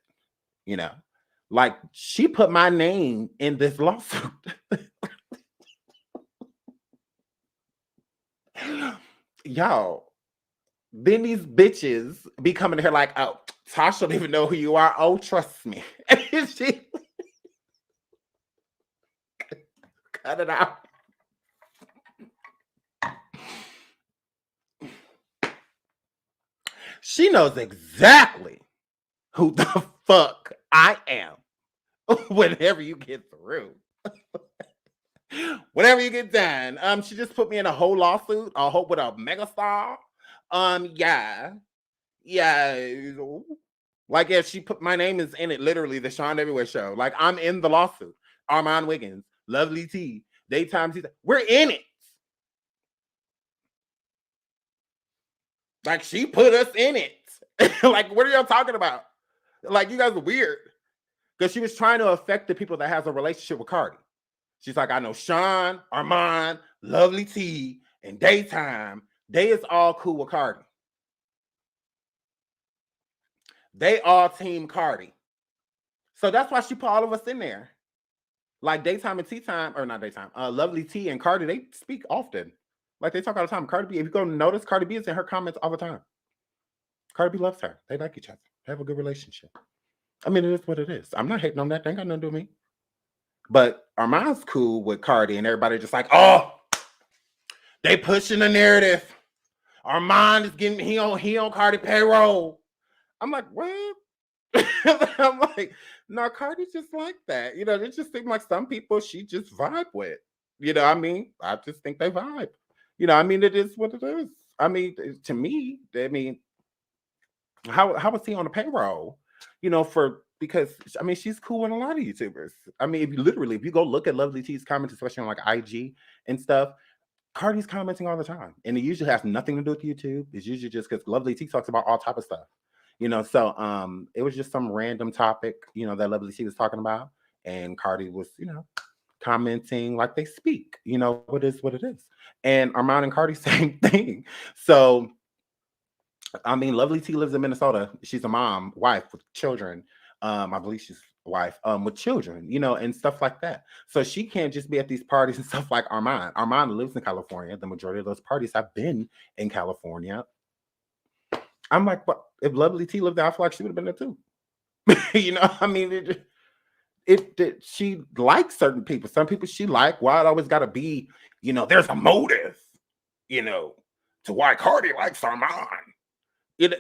Like, she put my name in this lawsuit. Y'all, then these bitches be coming here like, oh, Tasha don't even know who you are. Oh, trust me. She cut it out. She knows exactly who the fuck I am whenever you get through. Whenever you get done. She just put me in a whole lawsuit, I hope with a megastar. Yeah. Like, if she put my name is in it, literally the SeanDavieWay show. Like, I'm in the lawsuit. Armand Wiggins, Lovely T, Daytime T. We're in it. Like, she put us in it. Like, what are y'all talking about? Like, you guys are weird. Because she was trying to affect the people that has a relationship with Cardi. She's like, I know Sean, Armand, Lovely T, and Daytime. They is all cool with Cardi. They all team Cardi. So that's why she put all of us in there. Like Daytime and Tea Time, or not Daytime, Lovely T and Cardi, they speak often. Like, they talk all the time. Cardi B, if you go notice, Cardi B is in her comments all the time. Cardi B loves her. They like each other. They have a good relationship. I mean, it is what it is. I'm not hating on that. They ain't got nothing to do with me. But Armand's cool with Cardi, and everybody just like, oh, they pushing the narrative. Armand is getting, he on Cardi payroll. I'm like, what? I'm like, no, Cardi's just like that. It just seems like some people she just vibe with. I mean, I just think they vibe. I mean, it is what it is. I mean, to me, how was he on the payroll? For because I mean she's cool with a lot of YouTubers. I mean, if you go look at Lovely T's comments, especially on like IG and stuff, Cardi's commenting all the time, and it usually has nothing to do with YouTube. It's usually just because Lovely T talks about all type of stuff, you know. So it was just some random topic, you know, that Lovely T was talking about, and Cardi was, you know, commenting like they speak. You know, what is what it is. And Armand and Cardi, same thing. So I mean, Lovely T lives in Minnesota. She's a mom, wife with children. I believe she's a wife with children, you know, and stuff like that. So she can't just be at these parties and stuff like Armand. Armand lives in California. The majority of those parties have been in California. I'm like, what? If Lovely T lived there, I feel like she would have been there too. You know, I mean, she likes certain people. Some people she like. Why it always got to be, you know, there's a motive, you know, to why Cardi likes Armand.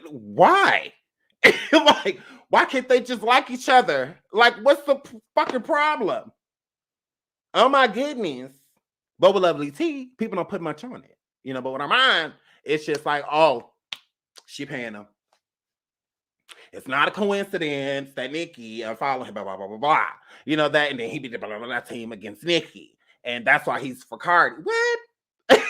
Why? Like, why can't they just like each other? Like, what's the fucking problem? Oh my goodness. But with Lovely T, people don't put much on it. You know, but with Armand, it's just like, oh, she paying him. It's not a coincidence that Nicki following him, blah, blah, blah, blah, blah. You know that, and then he be the blah, blah, blah team against Nicki. And that's why he's for Cardi. What?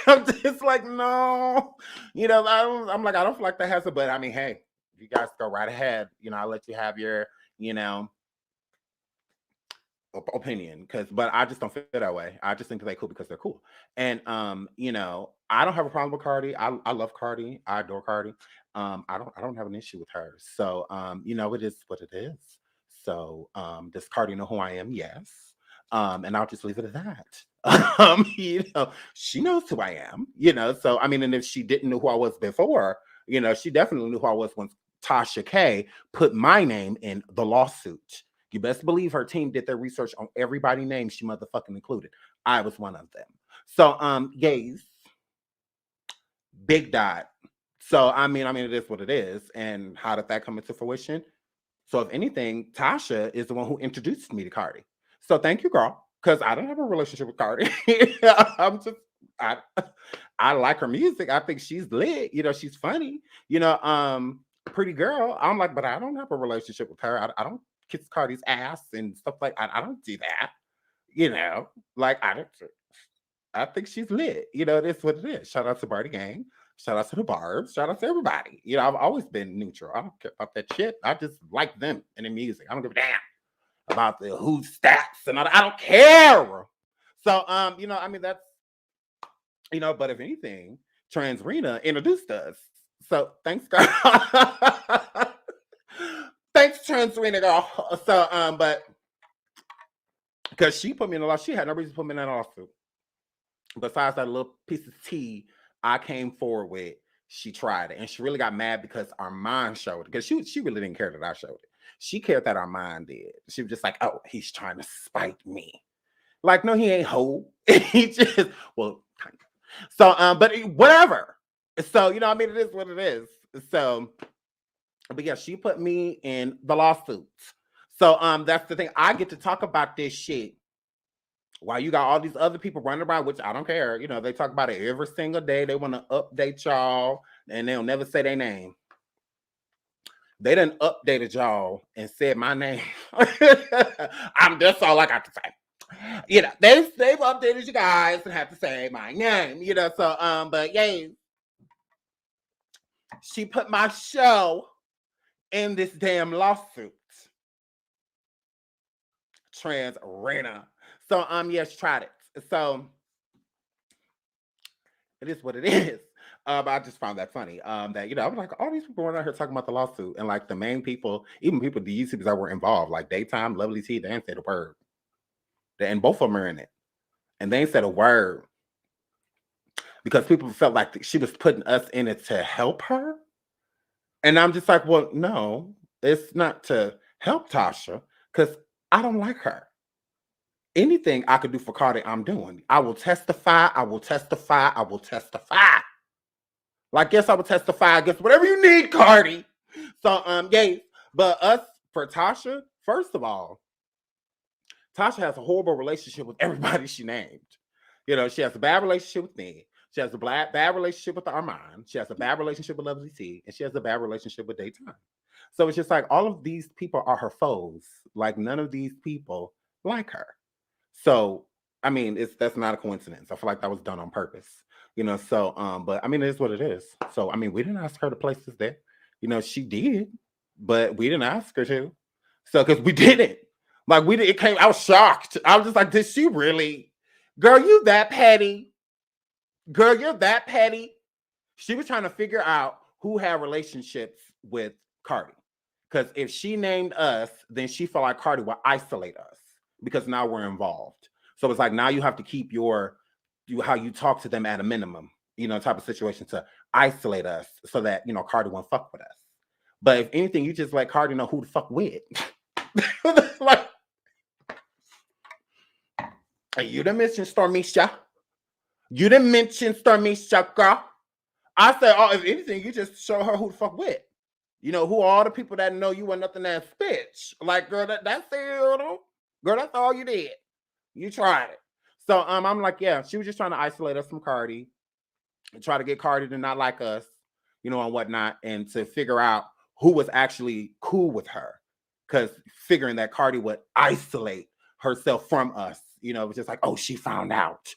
I'm just like, no. You know, I'm like, I don't feel like that has a, but I mean, hey, you guys go right ahead. You know, I'll let you have your, you know, opinion, but I just don't feel that way. I just think they're cool because they're cool. And you know, I don't have a problem with Cardi. I love Cardi. I adore Cardi. I don't have an issue with her. So you know, it is what it is. So does Cardi know who I am? Yes. And I'll just leave it at that. You know, she knows who I am, you know. So I mean, and if she didn't know who I was before, you know, she definitely knew who I was when Tasha K put my name in the lawsuit. You best believe her team did their research on everybody's name she motherfucking included. I was one of them. So gays, big dot. So I mean, it is what it is. And how did that come into fruition? So if anything, Tasha is the one who introduced me to Cardi. So thank you, girl, because I don't have a relationship with Cardi. I like her music. I think she's lit. You know, she's funny. You know, pretty girl. I'm like, but I don't have a relationship with her. I don't kiss Cardi's ass and stuff like I don't do that. You know, like I think she's lit. You know, that's what it is. Shout out to Barty Gang. Shout out to the Barbs. Shout out to everybody. You know, I've always been neutral. I don't care about that shit. I just like them and their music. I don't give a damn about the who stats and all. I don't care. So you know, I mean that's, you know, but if anything, Trans Rena introduced us. So thanks, girl. Thanks, Trans Rena, girl. So but because she put me in a lawsuit, she had no reason to put me in that lawsuit. Besides that little piece of tea I came forward with, she tried it. And she really got mad because Armand showed it. Because she really didn't care that I showed it. She cared that Armand did. She was just like, oh, he's trying to spite me. Like, no, he ain't hoe. He just, well, kind of. So, but whatever. So, you know, I mean, it is what it is. So, but yeah, she put me in the lawsuits. So, that's the thing. I get to talk about this shit while you got all these other people running around, which I don't care. You know, they talk about it every single day. They want to update y'all, and they'll never say their name. They done updated y'all and said my name. That's all I got to say. You know, they've updated you guys and have to say my name. You know, so but yay, she put my show in this damn lawsuit. Trans Rena. So yes, tried it. So it is what it is. I just found that funny. That, you know, I was like, all these people were out here talking about the lawsuit, and like the main people, even people, the YouTubers that were involved, like Daytime, Lovely T, they didn't say a word. And both of them are in it, and they ain't said a word because people felt like she was putting us in it to help her. And I'm just like, well, no, it's not to help Tasha because I don't like her. Anything I could do for Cardi, I'm doing. I will testify. I will testify. I will testify. Like, yes, I will testify against whatever you need, Cardi. So, yay. But us, for Tasha, first of all, Tasha has a horrible relationship with everybody she named. You know, she has a bad relationship with me. She has a bad relationship with Armand. She has a bad relationship with Lovely T. And she has a bad relationship with Daytime. So it's just like all of these people are her foes. Like none of these people like her. So I mean, that's not a coincidence. I feel like that was done on purpose. So but I mean it is what it is. So I mean, we didn't ask her to place us there. She did, but we didn't ask her to. So because we didn't. Like we did, it came, I was shocked. I was just like, did she really? Girl, you that petty? Girl, you're that petty? She was trying to figure out who had relationships with Cardi. Because if she named us, then she felt like Cardi would isolate us because now we're involved. So it's like now you have to keep how you talk to them at a minimum, type of situation to isolate us so that, Cardi won't fuck with us. But if anything, you just let Cardi know who to fuck with. Like, you didn't mention Stormisha. You didn't mention Stormisha, girl. I said, oh, if anything, you just show her who to fuck with. Who are all the people that know you were nothing as bitch. Like, girl, that's it. Girl, that's all you did. You tried it. So I'm like, yeah, she was just trying to isolate us from Cardi and try to get Cardi to not like us, and whatnot, and to figure out who was actually cool with her. Because figuring that Cardi would isolate herself from us, it was just like, oh, she found out,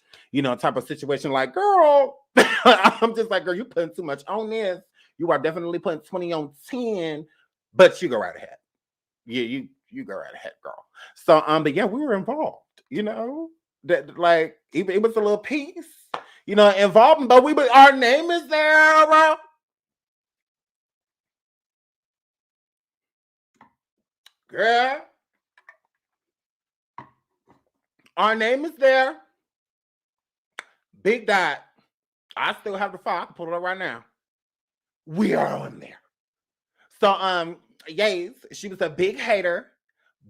type of situation. Like, girl, I'm just like, girl, you putting too much on this. You are definitely putting 20 on 10, but you go right ahead. Yeah, you go right ahead, girl. So, but yeah, we were involved, that like it was a little piece, involved, but our name is there, bro. Girl, our name is there. Big dot. I still have the file. I can pull it up right now. We are on there. So, yes, she was a big hater.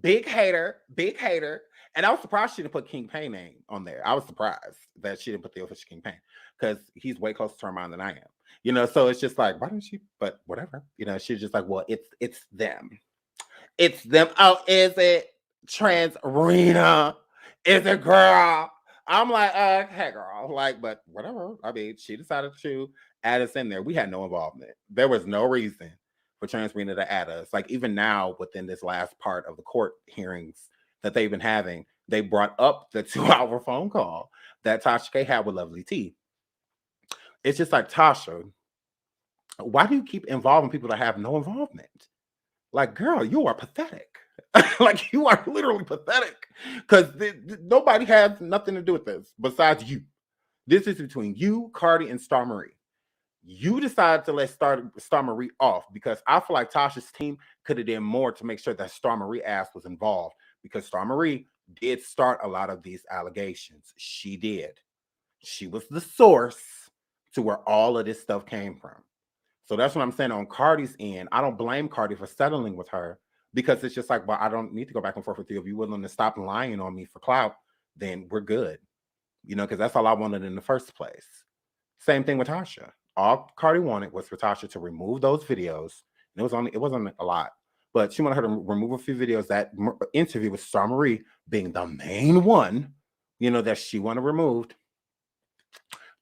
And I was surprised she didn't put King Pain name on there. I was surprised that she didn't put the official King Pain because he's way closer to her mind than I am. So it's just like, why didn't she? But whatever. She's just like, well, it's them. It's them. Oh, is it Trans Rena? Is it girl? I'm like, hey, girl. Like, but whatever. I mean, she decided to add us in there. We had no involvement. There was no reason for Trans Rena to add us. Like, even now, within this last part of the court hearings that they've been having, they brought up the 2-hour phone call that Tasha K had with Lovely T. It's just like, Tasha, why do you keep involving people that have no involvement? Like, girl, you are pathetic. Like, you are literally pathetic because nobody has nothing to do with this besides you. This is between you, Cardi, and Star Marie. You decided to let Star Marie off because I feel like Tasha's team could have done more to make sure that Star Marie ass was involved because Star Marie did start a lot of these allegations. She did. She was the source to where all of this stuff came from. So that's what I'm saying on Cardi's end. I don't blame Cardi for settling with her because it's just like, well, I don't need to go back and forth with you. If you're willing to stop lying on me for clout, then we're good. Because that's all I wanted in the first place. Same thing with Tasha. All Cardi wanted was for Tasha to remove those videos. And it wasn't a lot, but she wanted her to remove a few videos. That interview with Star Marie being the main one, that she wanted removed.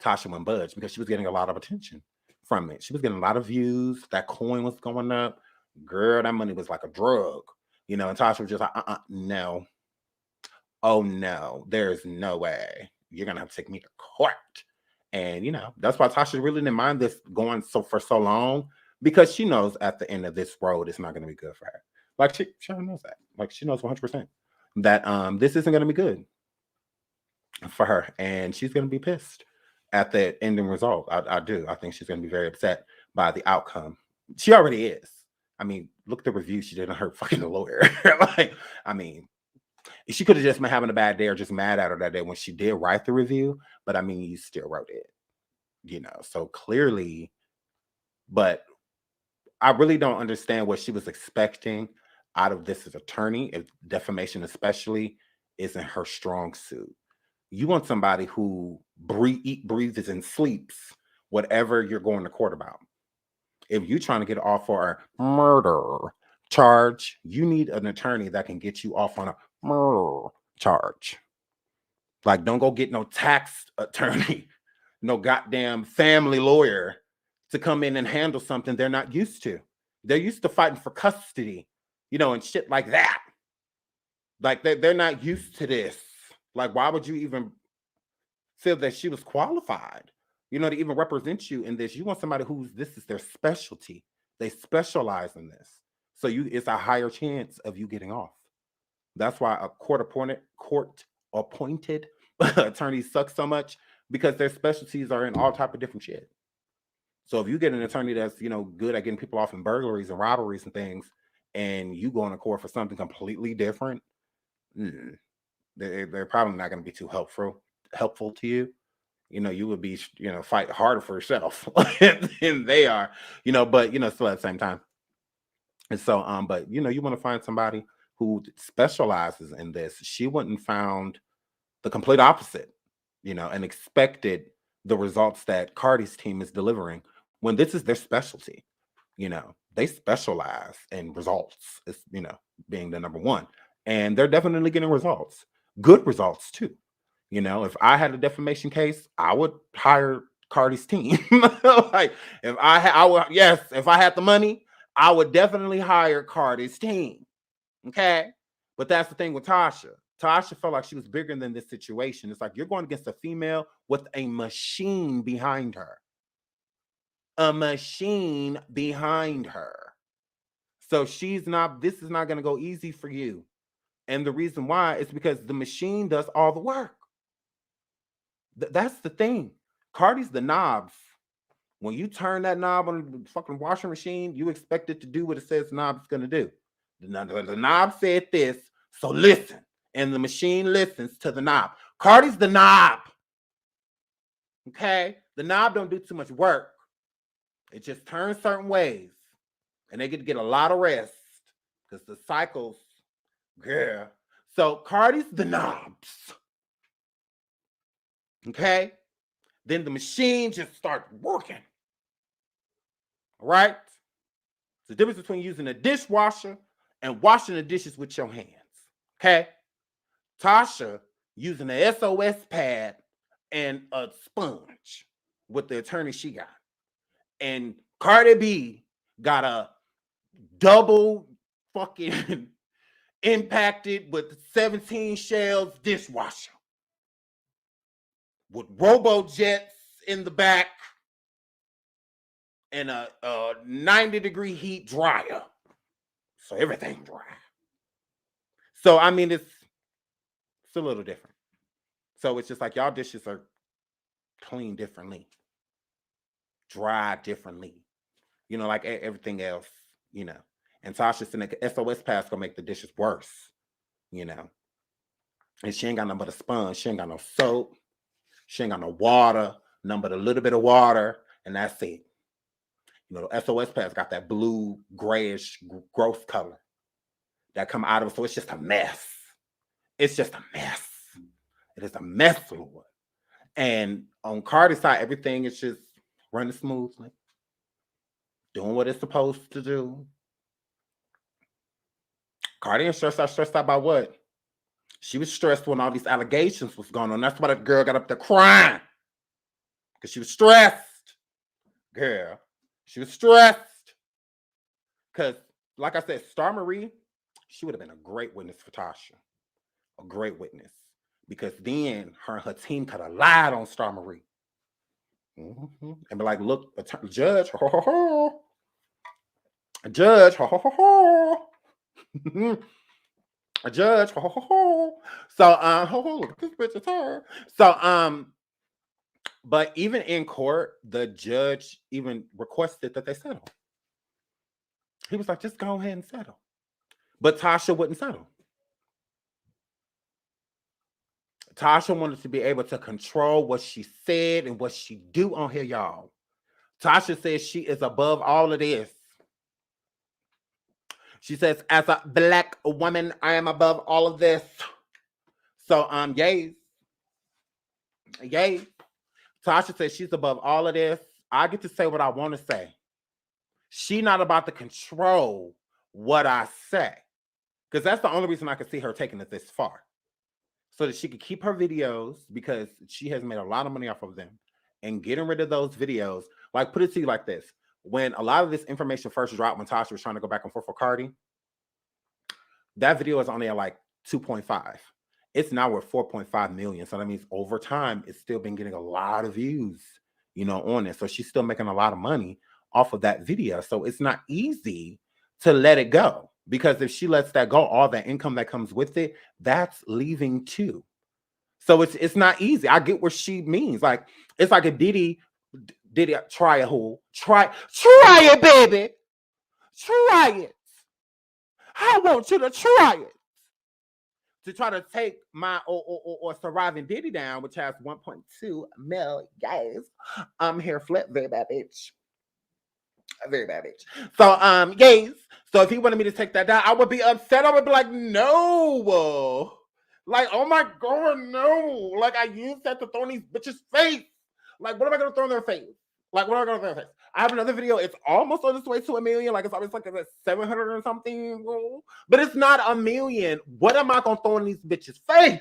Tasha wouldn't budge because she was getting a lot of attention from it. She was getting a lot of views. That coin was going up. Girl, that money was like a drug. And Tasha was just like, no. Oh, no. There's no way. You're going to have to take me to court. And, that's why Tasha really didn't mind this going for so long because she knows at the end of this road, it's not going to be good for her. Like, she knows that. Like, she knows 100% that this isn't going to be good for her. And she's going to be pissed at the ending result. I do. I think she's going to be very upset by the outcome. She already is. I mean, look at the review she did on her fucking lawyer. Like, I mean, she could have just been having a bad day or just mad at her that day when she did write the review. But I mean, you still wrote it, so clearly. But I really don't understand what she was expecting out of this as attorney. If defamation especially isn't her strong suit. You want somebody who eats, breathes, and sleeps whatever you're going to court about. If you're trying to get off for a murder charge, you need an attorney that can get you off on a murder charge. Like, don't go get no tax attorney, no goddamn family lawyer to come in and handle something they're not used to. They're used to fighting for custody, and shit like that. Like they're not used to this. Like, why would you even feel that she was qualified, to even represent you in this? You want somebody this is their specialty. They specialize in this. So it's a higher chance of you getting off. That's why a court appointed attorneys suck so much, because their specialties are in all type of different shit. So if you get an attorney that's, good at getting people off in burglaries and robberies and things, and you go into court for something completely different, they're probably not going to be too helpful to you. You would be, fight harder for yourself than they are, but, still at the same time. And so, but, you want to find somebody who specializes in this. She wouldn't found the complete opposite, and expected the results that Cardi's team is delivering when this is their specialty. They specialize in results, it's, being the number one, and they're definitely getting results, good results too. If I had a defamation case, I would hire Cardi's team. Like, if I had the money, I would definitely hire Cardi's team. Okay. But that's the thing with Tasha. Tasha felt like she was bigger than this situation. It's like, you're going against a female with a machine behind her. A machine behind her. So this is not going to go easy for you. And the reason why is because the machine does all the work. That's the thing. Cardi's the knobs. When you turn that knob on the fucking washing machine, you expect it to do what it says the knob's going to do. The knob said this, so listen. And the machine listens to the knob. Cardi's the knob. Okay? The knob don't do too much work. It just turns certain ways. And they get a lot of rest. Because the cycles, yeah. So Cardi's the knobs. Okay? Then the machine just starts working. All right? It's the difference between using a dishwasher and washing the dishes with your hands. Okay? Tasha using a SOS pad and a sponge with the attorney she got. And Cardi B got a double fucking impacted with 17 shells dishwasher with robo-jets in the back and a 90-degree heat dryer. So everything dry. So, I mean, it's a little different. So it's just like y'all dishes are cleaned differently, dry differently, like everything else, And Tasha said the SOS pass gonna make the dishes worse, And she ain't got nothing but a sponge. She ain't got no soap. She ain't got no water, nothing but a little bit of water, and that's it. The SOS pads got that blue, grayish, gross color that come out of it. So it's just a mess. It's just a mess. It is a mess, Lord. And on Cardi's side, everything is just running smoothly, doing what it's supposed to do. Cardi ain't stressed out by what? She was stressed when all these allegations was going on. That's why that girl got up there crying. Because she was stressed. Girl, she was stressed. Because, like I said, Star Marie, she would have been a great witness for Tasha. A great witness. Because then her and her team could have lied on Star Marie. Mm-hmm. And be like, look, judge, ho, ho, ho. A judge, ho, ho, ho, ho. A judge, ho, ho, ho, ho. So, look at this bitch, it's her. So, but even in court, the judge even requested that they settle. He was like, just go ahead and settle. But Tasha wouldn't settle. Tasha wanted to be able to control what she said and what she do on here, y'all. Tasha says she is above all of this. She says, as a Black woman, I am above all of this. So, yay. Yay. Tasha says she's above all of this. I get to say what I want to say. She not about to control what I say. Because that's the only reason I could see her taking it this far. So that she could keep her videos, because she has made a lot of money off of them, and getting rid of those videos. Like, put it to you like this. when a lot of this information first dropped, when Tasha was trying to go back and forth with Cardi, that video is only at like 2.5. It's now worth 4.5 million. So that means over time, it's still been getting a lot of views, you know, on it. So she's still making a lot of money off of that video. So it's not easy to let it go, because if she lets that go, all that income that comes with it, that's leaving too. So it's not easy. I get what she means. Like, it's like a Diddy try it, try it, baby. Try it. I want you to try it. To try to take my or surviving Diddy down, which has 1.2 mil. Guys, I'm here flip, very bad bitch. Very bad bitch. So yes. So if he wanted me to take that down, I would be upset. I would be like, no. Like, oh my God, no. Like, I used that to throw in these bitches' face. Like, what am I gonna throw in their face? Like, what am I gonna throw in their face? I have another video. It's almost on its way to 1 million. Like, it's always like 700 or something. But it's not 1 million. What am I gonna throw in these bitches' face?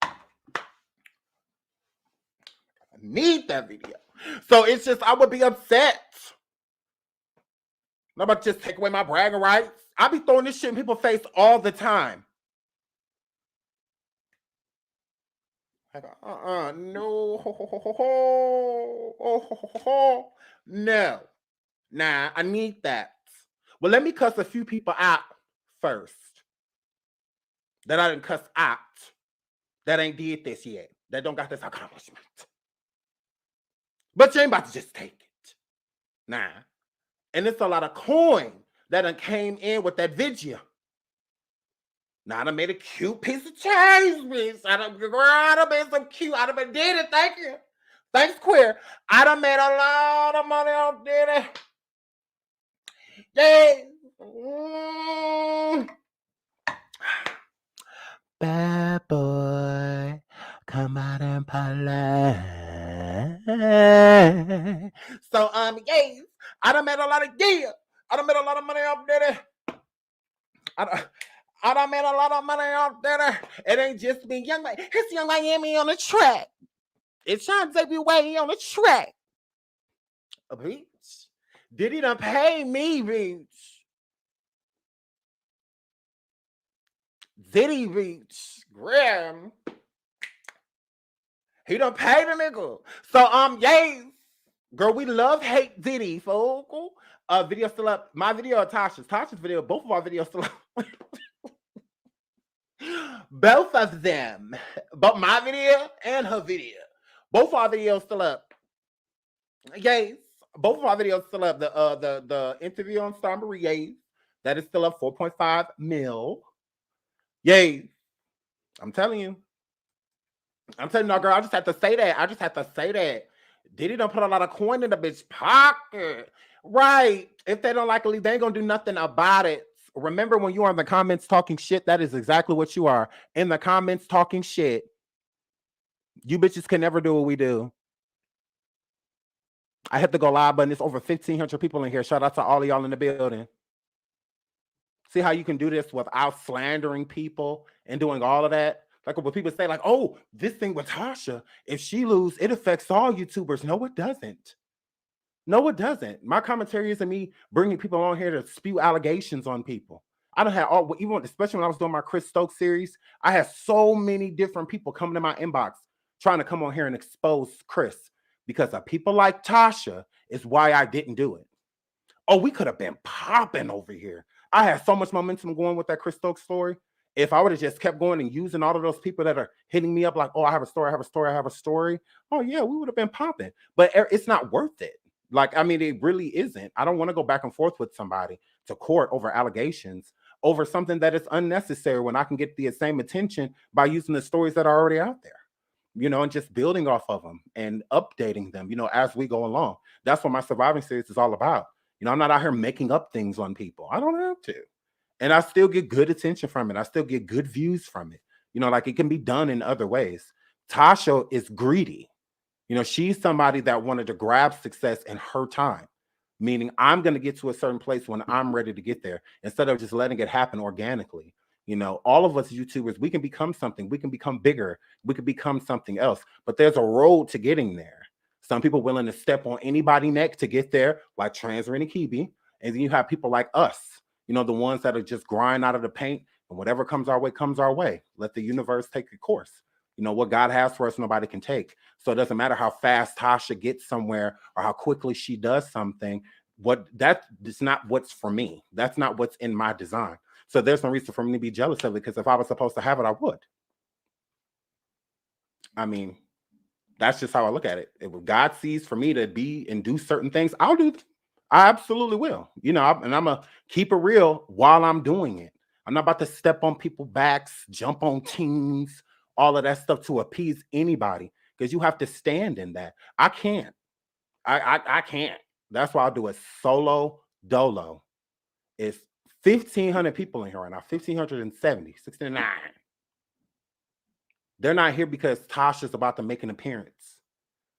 I need that video. So it's just, I would be upset. I'm about to just take away my bragging rights. I be throwing this shit in people's face all the time. Like, no. No. Nah, I need that. Well, let me cuss a few people out first that I didn't cuss out, that ain't did this yet, that don't got this accomplishment. But you ain't about to just take it. Nah. And it's a lot of coin that done came in with that video. Now I done made a cute piece of change, bitch. I done made some cute. I done did it. Thank you. Thanks, queer. I done made a lot of money on Diddy. Yeah. Bad boy, come out and play. So yes, I done made a lot of I done made a lot of money off Diddy. I done made a lot of money off Diddy. It ain't just me, young. It's Young Miami on the track. It's SeanDavieWay on the track. A bitch. Diddy done pay me, bitch. Diddy, bitch. Graham. He done paid the nigga. So yay. Girl, we love hate Diddy, fool. Video still up. My video or Tasha's. Tasha's video. Both of our videos still up. Both of them. But my video and her video. Both our videos still up. Yes. Both of our videos still up. The interview on Star Marie, yes. That is still up 4.5 mil. Yay. I'm telling you. No, girl, I just have to say that. Diddy done put a lot of coin in the bitch pocket. Right. If they don't like it, they ain't gonna do nothing about it. Remember, when you are in the comments talking shit, that is exactly what you are. In the comments talking shit. You bitches can never do what we do. I hit the go live button. It's over 1,500 people in here. Shout out to all of y'all in the building. See how you can do this without slandering people and doing all of that? Like when people say, like, oh, this thing with Tasha, if she lose, it affects all YouTubers. No, it doesn't. No, it doesn't. My commentary isn't me bringing people on here to spew allegations on people. I don't have all, even especially when I was doing my Chris Stokes series, I had so many different people coming to my inbox trying to come on here and expose Chris, because of people like Tasha is why I didn't do it. Oh, we could have been popping over here. I had so much momentum going with that Chris Stokes story. If I would have just kept going and using all of those people that are hitting me up like, oh, I have a story. Oh, yeah, we would have been popping. But it's not worth it. Like, I mean, it really isn't. I don't want to go back and forth with somebody to court over allegations, over something that is unnecessary when I can get the same attention by using the stories that are already out there, you know, and just building off of them and updating them, you know, as we go along. That's what my surviving series is all about. You know, I'm not out here making up things on people. I don't have to. And I still get good attention from it. I still get good views from it. You know, like it can be done in other ways. Tasha is greedy. You know, she's somebody that wanted to grab success in her time, meaning I'm going to get to a certain place when I'm ready to get there instead of just letting it happen organically. You know, all of us YouTubers, we can become something. We can become bigger. We can become something else. But there's a road to getting there. Some people willing to step on anybody's neck to get there, like Trans Rena Kibi. And then you have people like us, you know, the ones that are just grind out of the paint, and whatever comes our way, comes our way. Let the universe take a course. You know, what God has for us, nobody can take. So it doesn't matter how fast Tasha gets somewhere or how quickly she does something. That's not what's for me. That's not what's in my design. So there's no reason for me to be jealous of it, because if I was supposed to have it, I would. I mean, that's just how I look at it. If God sees for me to be and do certain things, I'll do them. I absolutely will. You know, and I'm going to keep it real while I'm doing it. I'm not about to step on people's backs, jump on teams, all of that stuff to appease anybody, because you have to stand in that. I can't. I can't. That's why I'll do a solo dolo. It's 1,500 people in here right now, 1,570, 69. They're not here because Tasha's about to make an appearance.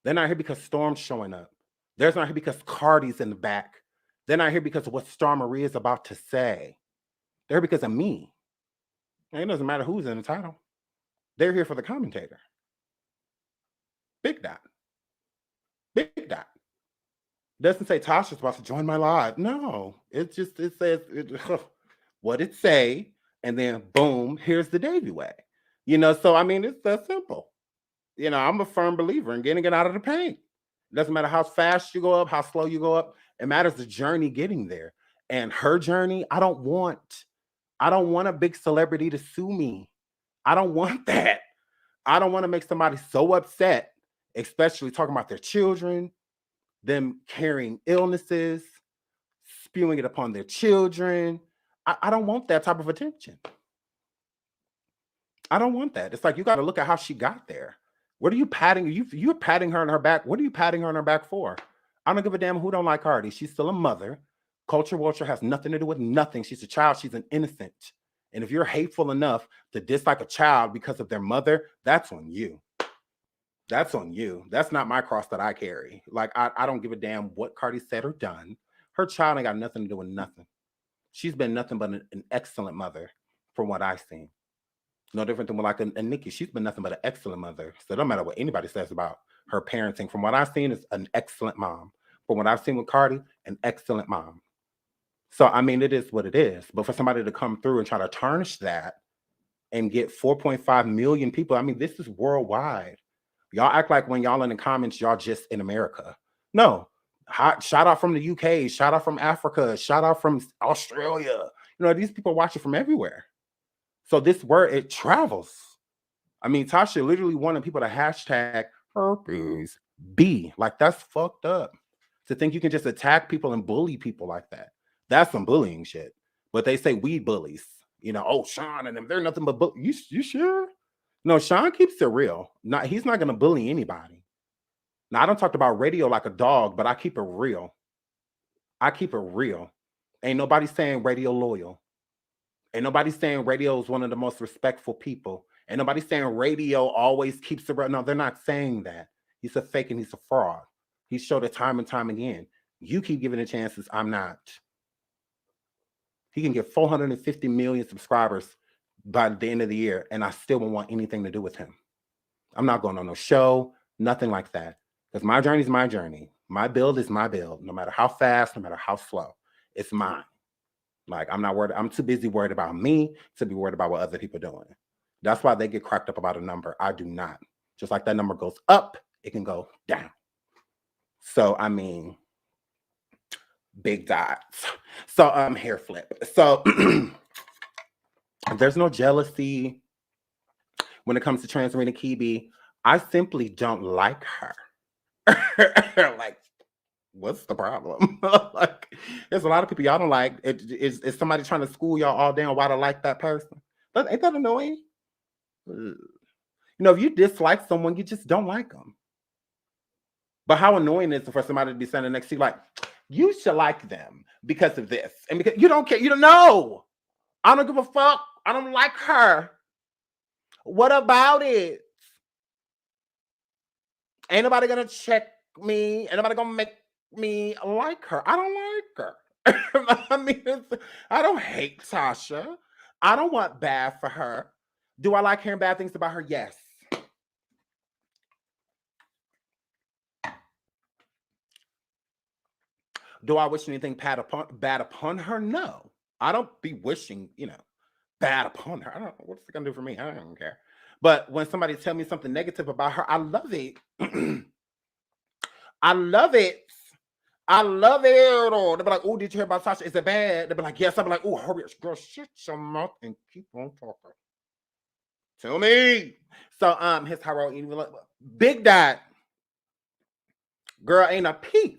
They're not here because Storm's showing up. They're not here because Cardi's in the back. They're not here because of what Star Marie is about to say. They're here because of me. And it doesn't matter who's in the title. They're here for the commentator. Big dot. Big dot. Doesn't say Tasha's about to join my live. No, it says what it say, and then boom, here's the SeanDavieWay. You know, so I mean, it's that simple. You know, I'm a firm believer in getting it out of the paint. It doesn't matter how fast you go up, how slow you go up. It matters the journey getting there. And her journey, I don't want a big celebrity to sue me. I don't want that. I don't want to make somebody so upset, especially talking about their children, them carrying illnesses, spewing it upon their children. I don't want that type of attention. I don't want that. It's like, you got to look at how she got there. What are you patting? You're patting her on her back. What are you patting her on her back for? I don't give a damn who don't like Cardi. She's still a mother. Culture vulture has nothing to do with nothing. She's a child. She's an innocent. And if you're hateful enough to dislike a child because of their mother, that's on you. That's on you. That's not my cross that I carry. Like, I don't give a damn what Cardi said or done. Her child ain't got nothing to do with nothing. She's been nothing but an excellent mother from what I've seen. No different than like a Nikki. She's been nothing but an excellent mother. So it don't matter what anybody says about her parenting. From what I've seen, is an excellent mom. From what I've seen with Cardi, an excellent mom. So, I mean, it is what it is. But for somebody to come through and try to tarnish that and get 4.5 million people, I mean, this is worldwide. Y'all act like when y'all in the comments, y'all just in America. No. Shout out from the UK, shout out from Africa, shout out from Australia. You know, these people watch it from everywhere. So this word, it travels. I mean, Tasha literally wanted people to hashtag herpes B. Like, that's fucked up. To think you can just attack people and bully people like that. That's some bullying shit. But they say we bullies. You know, oh, Sean and them, they're nothing but bullies. You sure? No, Sean keeps it real. He's not going to bully anybody. Now, I don't talk about radio like a dog, but I keep it real. I keep it real. Ain't nobody saying radio loyal. Ain't nobody saying radio is one of the most respectful people. Ain't nobody saying radio always keeps it real. No, they're not saying that. He's a fake and he's a fraud. He showed it time and time again. You keep giving it chances. I'm not. He can get 450 million subscribers by the end of the year, and I still won't want anything to do with him. I'm not going on no show, nothing like that. Because my journey is my journey. My build is my build. No matter how fast, no matter how slow, it's mine. Like, I'm not worried. I'm too busy worried about me to be worried about what other people are doing. That's why they get cracked up about a number. I do not. Just like that number goes up, it can go down. So, I mean, big dots. So, hair flip. So, there's no jealousy when it comes to Trans Rena Kibi. I simply don't like her. Like, what's the problem? Like, there's a lot of people y'all don't like. Is somebody trying to school y'all all day on why to like that person? Ain't that annoying? You know, if you dislike someone, you just don't like them. But how annoying is it for somebody to be standing next to you like, you should like them because of this. And because you don't care. You don't know. I don't give a fuck. I don't like her. What about it? Ain't nobody gonna check me. Ain't nobody gonna make me like her. I don't like her. I mean, I don't hate Tasha. I don't want bad for her. Do I like hearing bad things about her? Yes. Do I wish anything bad upon her? No. I don't be wishing, bad upon her. I don't know. What's it going to do for me? I don't care. But when somebody tell me something negative about her, I love it. I love it. I love it. Or they'll be like, oh, did you hear about Tasha? Is it bad? They'll be like, yes. I'll be like, oh, hurry up, girl, shut your mouth and keep on talking. Tell me. So, his hero, Big Dad, girl, ain't a piece.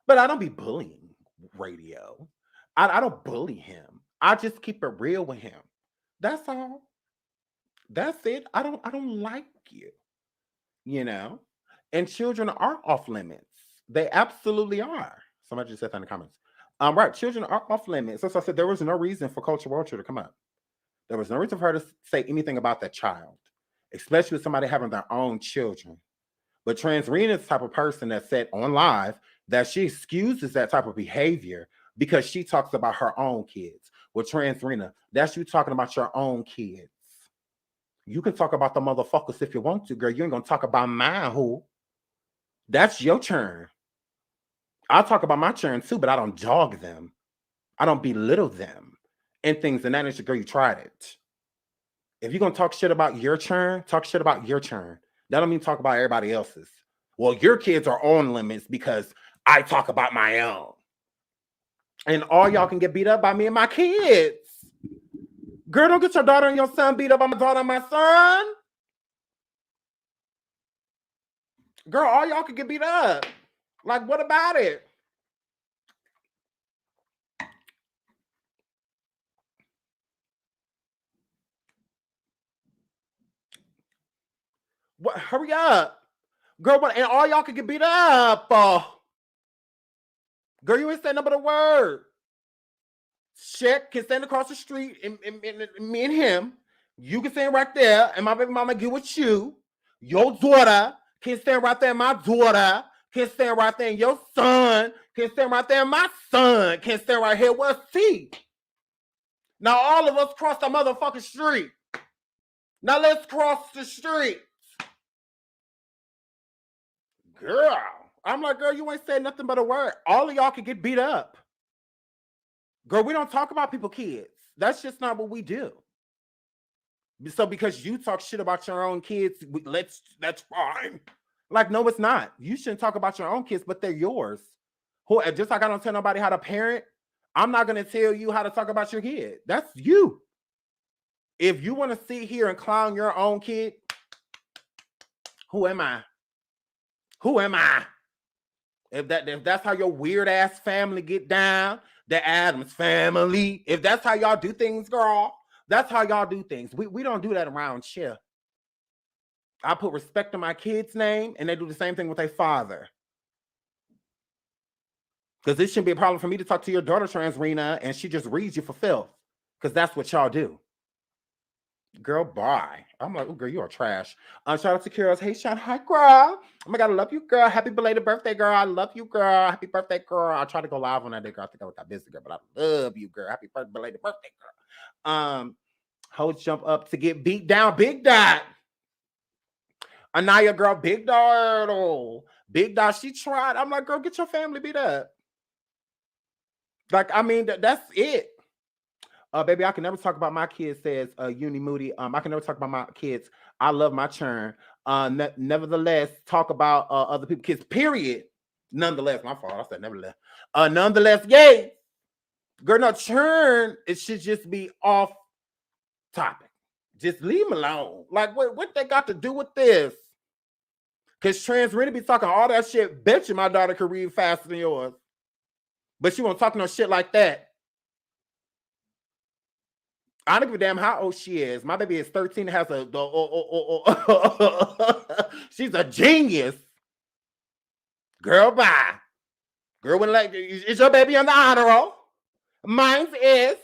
But I don't be bullying radio. I don't bully him. I just keep it real with him. That's all. That's it. I don't like you. And children are off limits. They absolutely are. Somebody just said that in the comments. Right, children are off limits. As I said, there was no reason for Culture Vulture to come up. There was no reason for her to say anything about that child, especially with somebody having their own children. But Transrena's the type of person that said on live that she excuses that type of behavior because she talks about her own kids. Well, Transrena, that's you talking about your own kids. You can talk about the motherfuckers if you want to, girl. You ain't gonna talk about mine, who? That's your turn. I'll talk about my turn too, but I don't dog them. I don't belittle them and things. And that is, girl, you tried it. If you're gonna talk shit about your turn, talk shit about your turn. That don't mean talk about everybody else's. Well, your kids are on limits because I talk about my own. And all y'all can get beat up by me and my kids. Girl, don't get your daughter and your son beat up by my daughter and my son. Girl, all y'all can get beat up. Like, what about it? What? Hurry up. Girl, what? And all y'all can get beat up. Girl, you ain't saying nothing but a word. Shit can stand across the street and me and him. You can stand right there and my baby mama get with you. Your daughter can stand right there. My daughter can stand right there. And your son can stand right there. And my son can stand right here. What's he? Now all of us cross the motherfucking street. Now let's cross the street. Girl. I'm like, girl, you ain't saying nothing but a word. All of y'all can get beat up. Girl, we don't talk about people's kids. That's just not what we do. So because you talk shit about your own kids, that's fine. Like, no, it's not. You shouldn't talk about your own kids, but they're yours. Just like I don't tell nobody how to parent, I'm not going to tell you how to talk about your kid. That's you. If you want to sit here and clown your own kid, who am I? Who am I? If that's how your weird ass family get down, the Addams family, if that's how y'all do things, girl, that's how y'all do things. We don't do that around here. I put respect on my kid's name, and they do the same thing with their father. Because this shouldn't be a problem for me to talk to your daughter, Transrena, and she just reads you for filth. Because that's what y'all do. Girl, bye. I'm like, oh, girl, you are trash. Shout out to Kira's. Hey, Sean. Hi, girl. Oh, my God, I love you, girl. Happy belated birthday, girl. I love you, girl. Happy birthday, girl. I tried to go live on that day, girl. I think I got busy, girl, but I love you, girl. Happy belated birthday, girl. Hoes jump up to get beat down. Big Dot. Anaya, girl. Big Dot. Oh, Big Dot. She tried. I'm like, girl, get your family beat up. Like, I mean, that's it. Baby, I can never talk about my kids, says Uni Moody. I can never talk about my kids. I love my churn. Nevertheless, talk about other people's kids, period. Nonetheless, my fault. I said nevertheless. Nonetheless, yay. Girl, no, churn, it should just be off topic. Just leave them alone. Like, what they got to do with this? Because Transrena be talking all that shit. Bet you my daughter could read faster than yours. But she won't talk no shit like that. I don't give a damn how old she is. My baby is 13 and has she's a genius. Girl, bye. Girl, when like, is your baby on the honor roll? Mine is.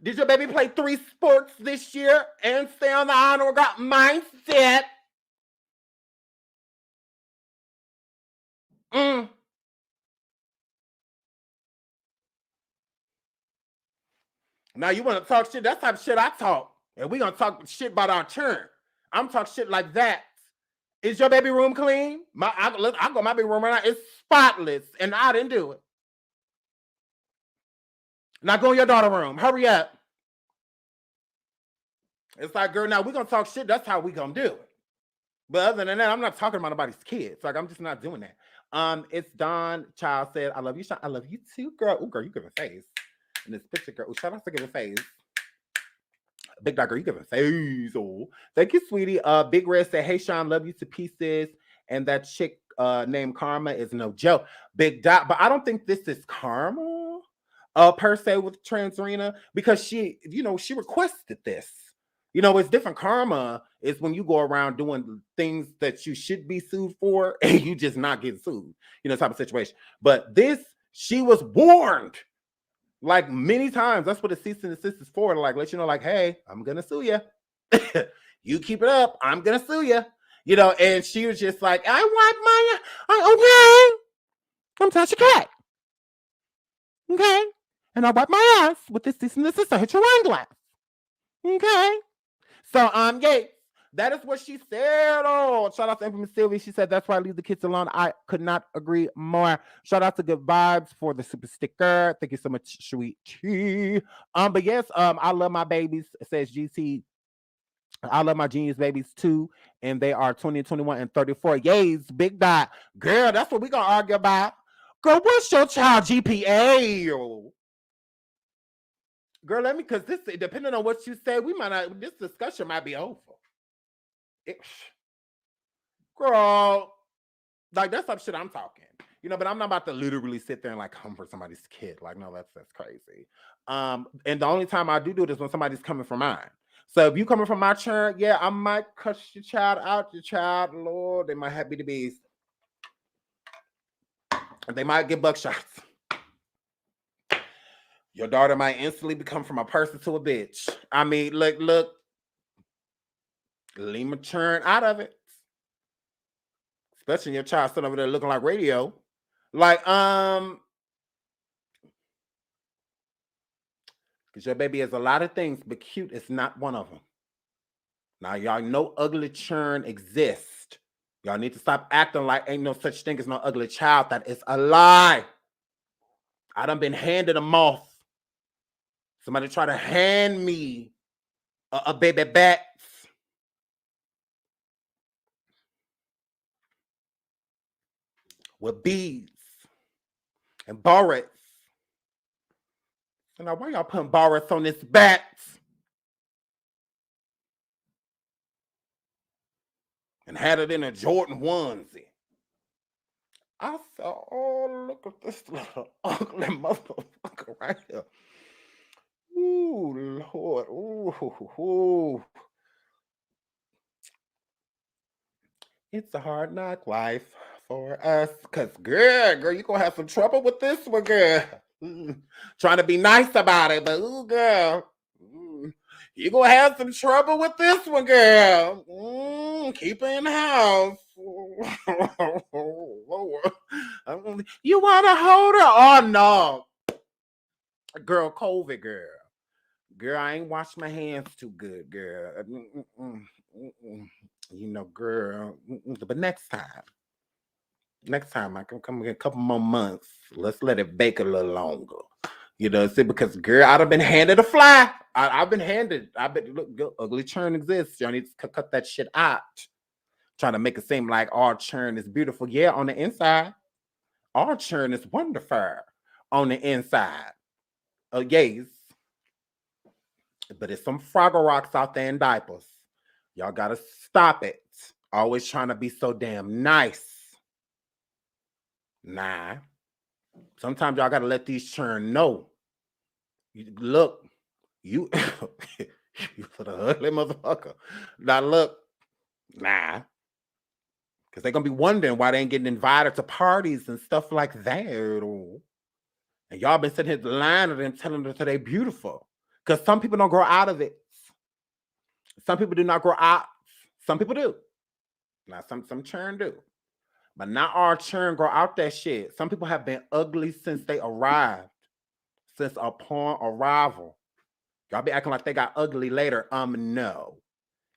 Did your baby play 3 sports this year and stay on the honor roll? Mine said. Now you want to talk shit? That's the type of shit I talk. And we gonna talk shit about our turn. I'm talking shit like that. Is your baby room clean? I go my baby room right now. It's spotless, and I didn't do it. Now go in your daughter's room. Hurry up. It's like, girl, now we're going to talk shit. That's how we going to do it. But other than that, I'm not talking about nobody's kids. Like, I'm just not doing that. It's Dawn Child said, I love you, Sean. I love you too, girl. Oh, girl, you give a face. In this picture, girl. Ooh, shout out to give a face. Big Dog, girl, you give a face. Oh, thank you, sweetie. Big Red said, hey, Sean, love you to pieces. And that chick named Karma is no joke. Big Dot, but I don't think this is Karma per se with Transrena, because she requested this. It's different. Karma is when you go around doing things that you should be sued for and you just not getting sued, type of situation. But this, she was warned like many times. That's what the cease and desist is for, to like let you know, like, hey, I'm gonna sue you. You keep it up, I'm gonna sue you. And she was just like, I okay, I'm Tasha Cat. Okay. And I wipe my ass with this cease and desist. I hit your wine glass. Okay. So, yeah, that is what she said. Oh, shout out to Infamous Sylvie. She said, that's why I leave the kids alone. I could not agree more. Shout out to Good Vibes for the super sticker. Thank you so much, sweet tea. But yes, I love my babies, says GT. I love my genius babies too. And they are 20, 21, and 34. Yays, Big Dot. Girl, that's what we gonna argue about. Girl, what's your child GPA? Girl, because this, depending on what you say, this discussion might be over. Girl, like, that's some shit I'm talking. But I'm not about to literally sit there and like come for somebody's kid. Like, no, that's crazy. And the only time I do it is when somebody's coming for mine. So if you coming from my churn, yeah, I might cut your child out, Lord. They might have be the beast. They might get buckshots. Your daughter might instantly become from a person to a bitch. I mean, look, leave my churn out of it. Especially your child sitting over there looking like radio. Like, because your baby has a lot of things, but cute is not one of them. Now, y'all know ugly churn exists. Y'all need to stop acting like ain't no such thing as no ugly child. That is a lie. I done been handed a moth. Somebody try to hand me a baby bat. With beads and barrettes. So now, why y'all putting barrettes on this bat? And had it in a Jordan onesie. I said, oh, look at this little ugly motherfucker right here. Ooh, Lord. Ooh. It's a hard knock life for us. Because, girl, you're going to have some trouble with this one, girl. Trying to be nice about it, but, ooh, girl. You're going to have some trouble with this one, girl. Keep her in the house. You want to hold her? Oh, no. Girl, COVID, girl. Girl, I ain't washed my hands too good, girl. Girl. But next time I can come in a couple more months. Let's let it bake a little longer. Because girl, I'd have been handed a fly. I've been handed. Look, ugly churn exists. Y'all need to cut that shit out. Trying to make it seem like our churn is beautiful. Yeah, on the inside, our churn is wonderful. On the inside, yes. But it's some Froggle Rocks out there in diapers. Y'all gotta stop it. Always trying to be so damn nice. Nah. Sometimes y'all gotta let these churn know. Look, you for the ugly motherfucker. Now look, nah. Because they're gonna be wondering why they ain't getting invited to parties and stuff like that. And y'all been sitting here lying to them, telling them that they're beautiful. Because some people don't grow out of it. Some people do not grow out. Some people do. Now, some churn do. But not all churn grow out that shit. Some people have been ugly since they arrived. Since upon arrival. Y'all be acting like they got ugly later. No.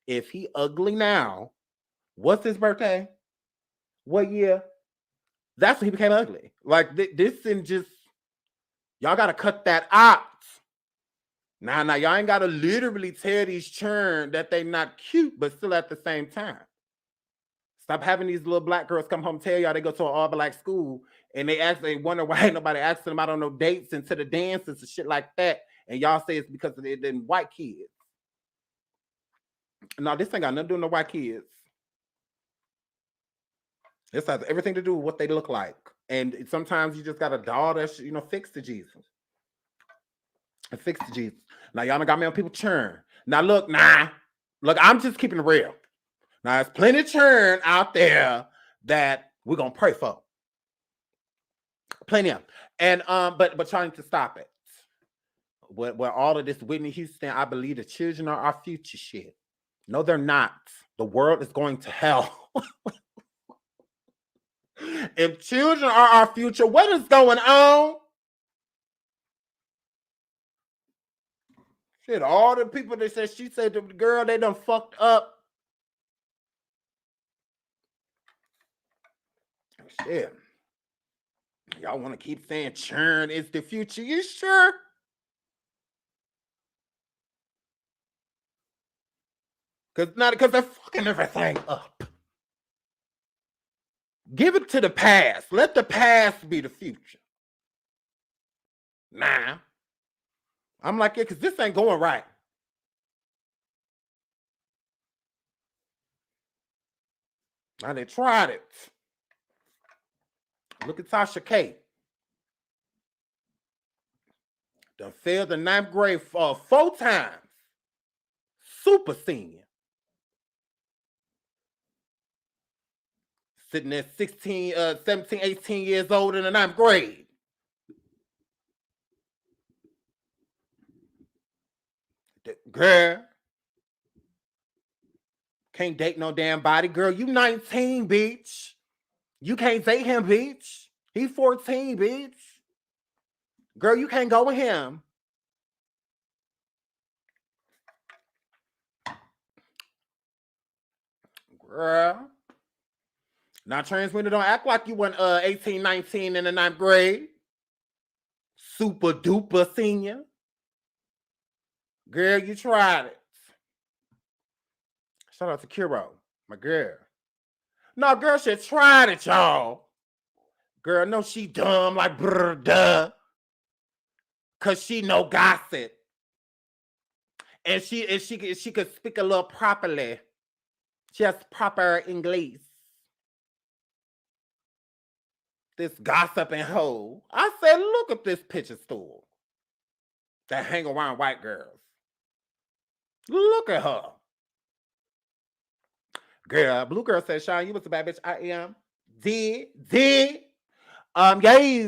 If he ugly now, What's his birthday? What year? That's when he became ugly. Like this and just y'all gotta cut that out. Now y'all ain't gotta literally tell these churn that they not cute, but still at the same time. Stop having these little black girls come home tell y'all they go to an all black school and they wonder why ain't nobody asking them out on no dates and to the dances and shit like that. And y'all say it's because of them white kids. No, this ain't got nothing to do with the white kids. This has everything to do with what they look like. And sometimes you just got a doll that's, fixed to Jesus. Fixed to Jesus. Now, y'all done got me on people churn. Now, look, I'm just keeping it real. Now, there's plenty of churn out there that we're going to pray for. Plenty of. And, but trying to stop it. Where all of this Whitney Houston, I believe the children are our future shit. No, they're not. The world is going to hell. If children are our future, what is going on? Shit, all the people that said she said to the girl, they done fucked up. Shit. Y'all want to keep saying churn is the future. You sure? Because they're fucking everything up. Give it to the past. Let the past be the future. Nah. I'm like, yeah, because this ain't going right. Now they tried it. Look at Tasha K. Done failed the 9th grade 4 times. Super senior. Sitting at 17, 18 years old in the 9th grade. Girl. Can't date no damn body. Girl, you 19, bitch. You can't date him, bitch. He 14, bitch. Girl, you can't go with him. Girl. Now, trans women don't act like you went 18, 19 in the 9th grade. Super duper senior. Girl, you tried it. Shout out to Kiro, my girl. No, girl, she tried it, y'all. Girl, no, she dumb like brr, duh. Cause she no gossip. And she could speak a little properly. She has proper English. This gossiping hoe. I said, look at this picture stool that hang around white girls. Look at her. Girl, Blue Girl said, Sean, you was a bad bitch. I am. Yes.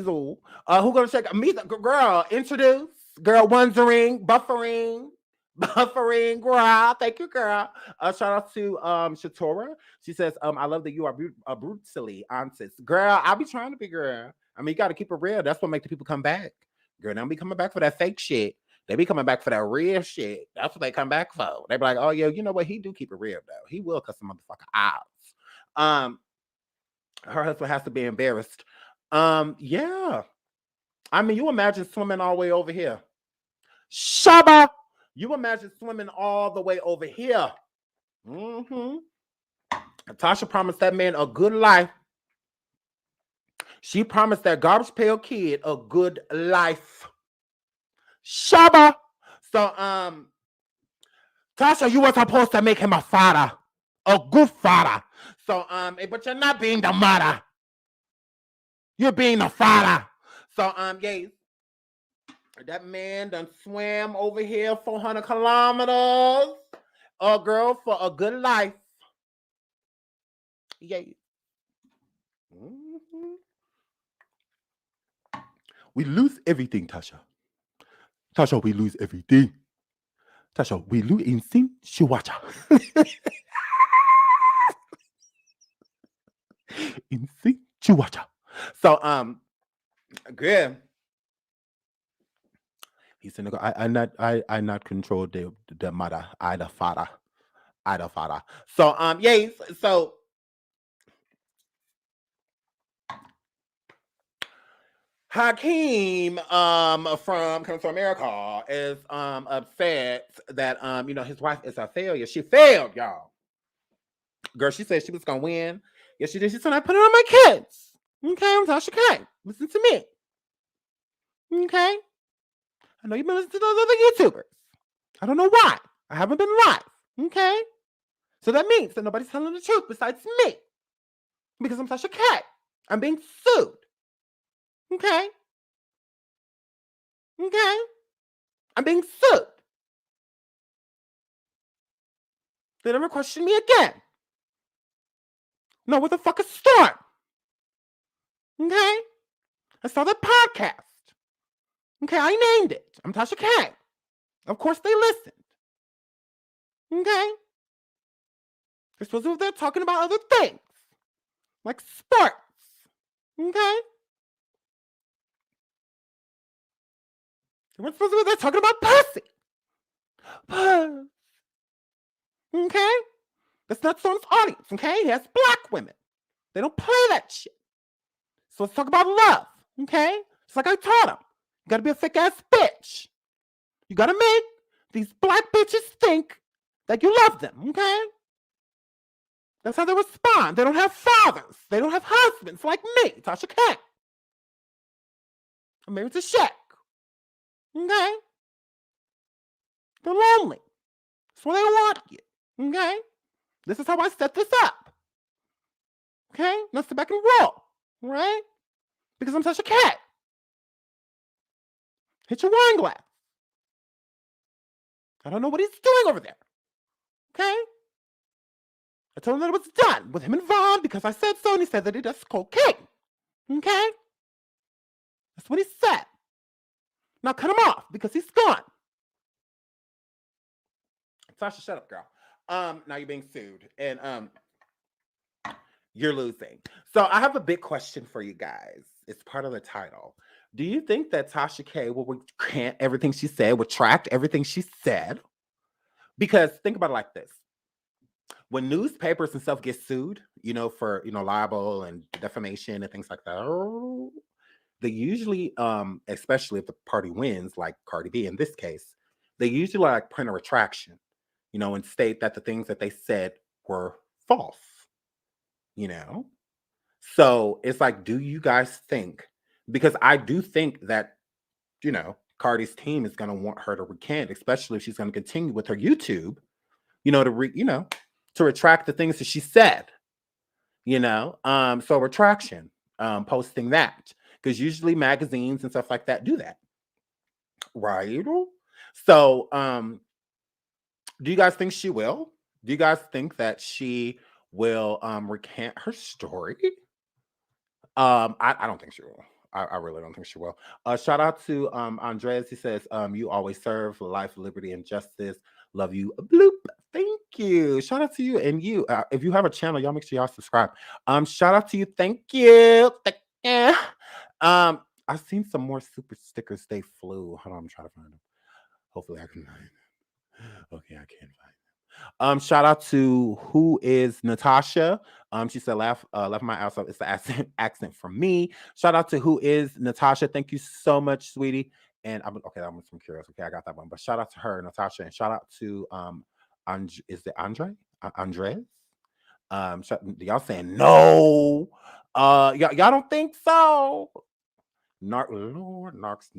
Who gonna check me? Girl, introduce. Girl, wondering, buffering, girl. Thank you, girl. Shout out to Shatora. She says, I love that you are brutally honest. Girl, I'll be trying to be, girl. I mean, you gotta keep it real. That's what makes the people come back. Girl, they don't be coming back for that fake shit. They be coming back for that real shit. That's what they come back for. They be like, oh yeah, you know what? He do keep it real though. He will cuss some motherfucker out. Her husband has to be embarrassed. Yeah. I mean, you imagine swimming all the way over here. Shaba! You imagine swimming all the way over here. Mm-hmm. Tasha promised that man a good life. She promised that garbage pail kid a good life. Shaba! So, Tasha, you were supposed to make him a father. A good father. So, but you're not being the mother. You're being the father. So, yeah. That man done swam over here 400 kilometers. Girl, for a good life. Yeah. Mm-hmm. We lose everything, Tasha. Tasha, we lose everything. Tasha, we lose instinct. Shiwacha. Instinct. Shiwacha. So, girl. He said, I not control the mother, I the father. So, yes. So Hakeem from Coming to America is upset that his wife is a failure. She failed, y'all. Girl, she said she was gonna win. Yes, she did. She said I put it on my kids. Okay, I'm Tasha K. Listen to me. Okay. I know you've been listening to those other YouTubers. I don't know why. I haven't been live. Okay. So that means that nobody's telling the truth besides me. Because I'm Tasha K. I'm being sued. Okay. Okay. I'm being sued. They never question me again. No, what the fuck is Storm? Okay. I saw that podcast. Okay, I named it. I'm Tasha K. Of course they listened. Okay. They're supposed to be there talking about other things. Like sports. Okay. They weren't supposed to be there talking about pussy. Okay? That's not Storm's audience, okay? He has black women. They don't play that shit. So let's talk about love, okay? It's like I taught him. You gotta be a thick ass bitch. You gotta make these black bitches think that you love them, okay? That's how they respond. They don't have fathers. They don't have husbands like me, Tasha K. I'm married to Shaq. Okay? They're lonely. That's why they want you. Okay? This is how I set this up. Okay? Now sit back and roll. Right? Because I'm such a cat. Hit your wine glass. I don't know what he's doing over there. Okay? I told him that it was done with him and Vaughn because I said so, and he said that he does cocaine. Okay? That's what he said. Now cut him off because he's gone. Tasha, shut up, girl. Now you're being sued, and you're losing. So I have a big question for you guys. It's part of the title. Do you think that Tasha K will recant everything she said, retract everything she said? Because think about it like this. When newspapers and stuff get sued, for, libel and defamation and things like that, they usually, especially if the party wins, like Cardi B in this case, they usually like print a retraction, and state that the things that they said were false, So it's like, do you guys think, because I do think that, Cardi's team is going to want her to recant, especially if she's going to continue with her YouTube, to retract the things that she said, so retraction, posting that, because usually magazines and stuff like that do that, right? So, do you guys think she will? Do you guys think that she will recant her story? I don't think she will. I really don't think she will. Shout out to Andres. He says, you always serve life, liberty, and justice. Love you. Bloop. Thank you. Shout out to you. And you, if you have a channel, y'all make sure y'all subscribe. Shout out to you. Thank you. Thank you. I've seen some more super stickers. They flew. Hold on, I'm trying to find them. Hopefully I can find them. Okay, I can't find them. Shout out to who is Natasha. She said, left my ass up. It's the accent from me. Shout out to who is Natasha. Thank you so much, sweetie. And I'm okay. I'm curious. Okay, I got that one. But shout out to her, Natasha, and shout out to is it Andre? Andres? Y'all saying no? Y'all don't think so? Lord, Narcs.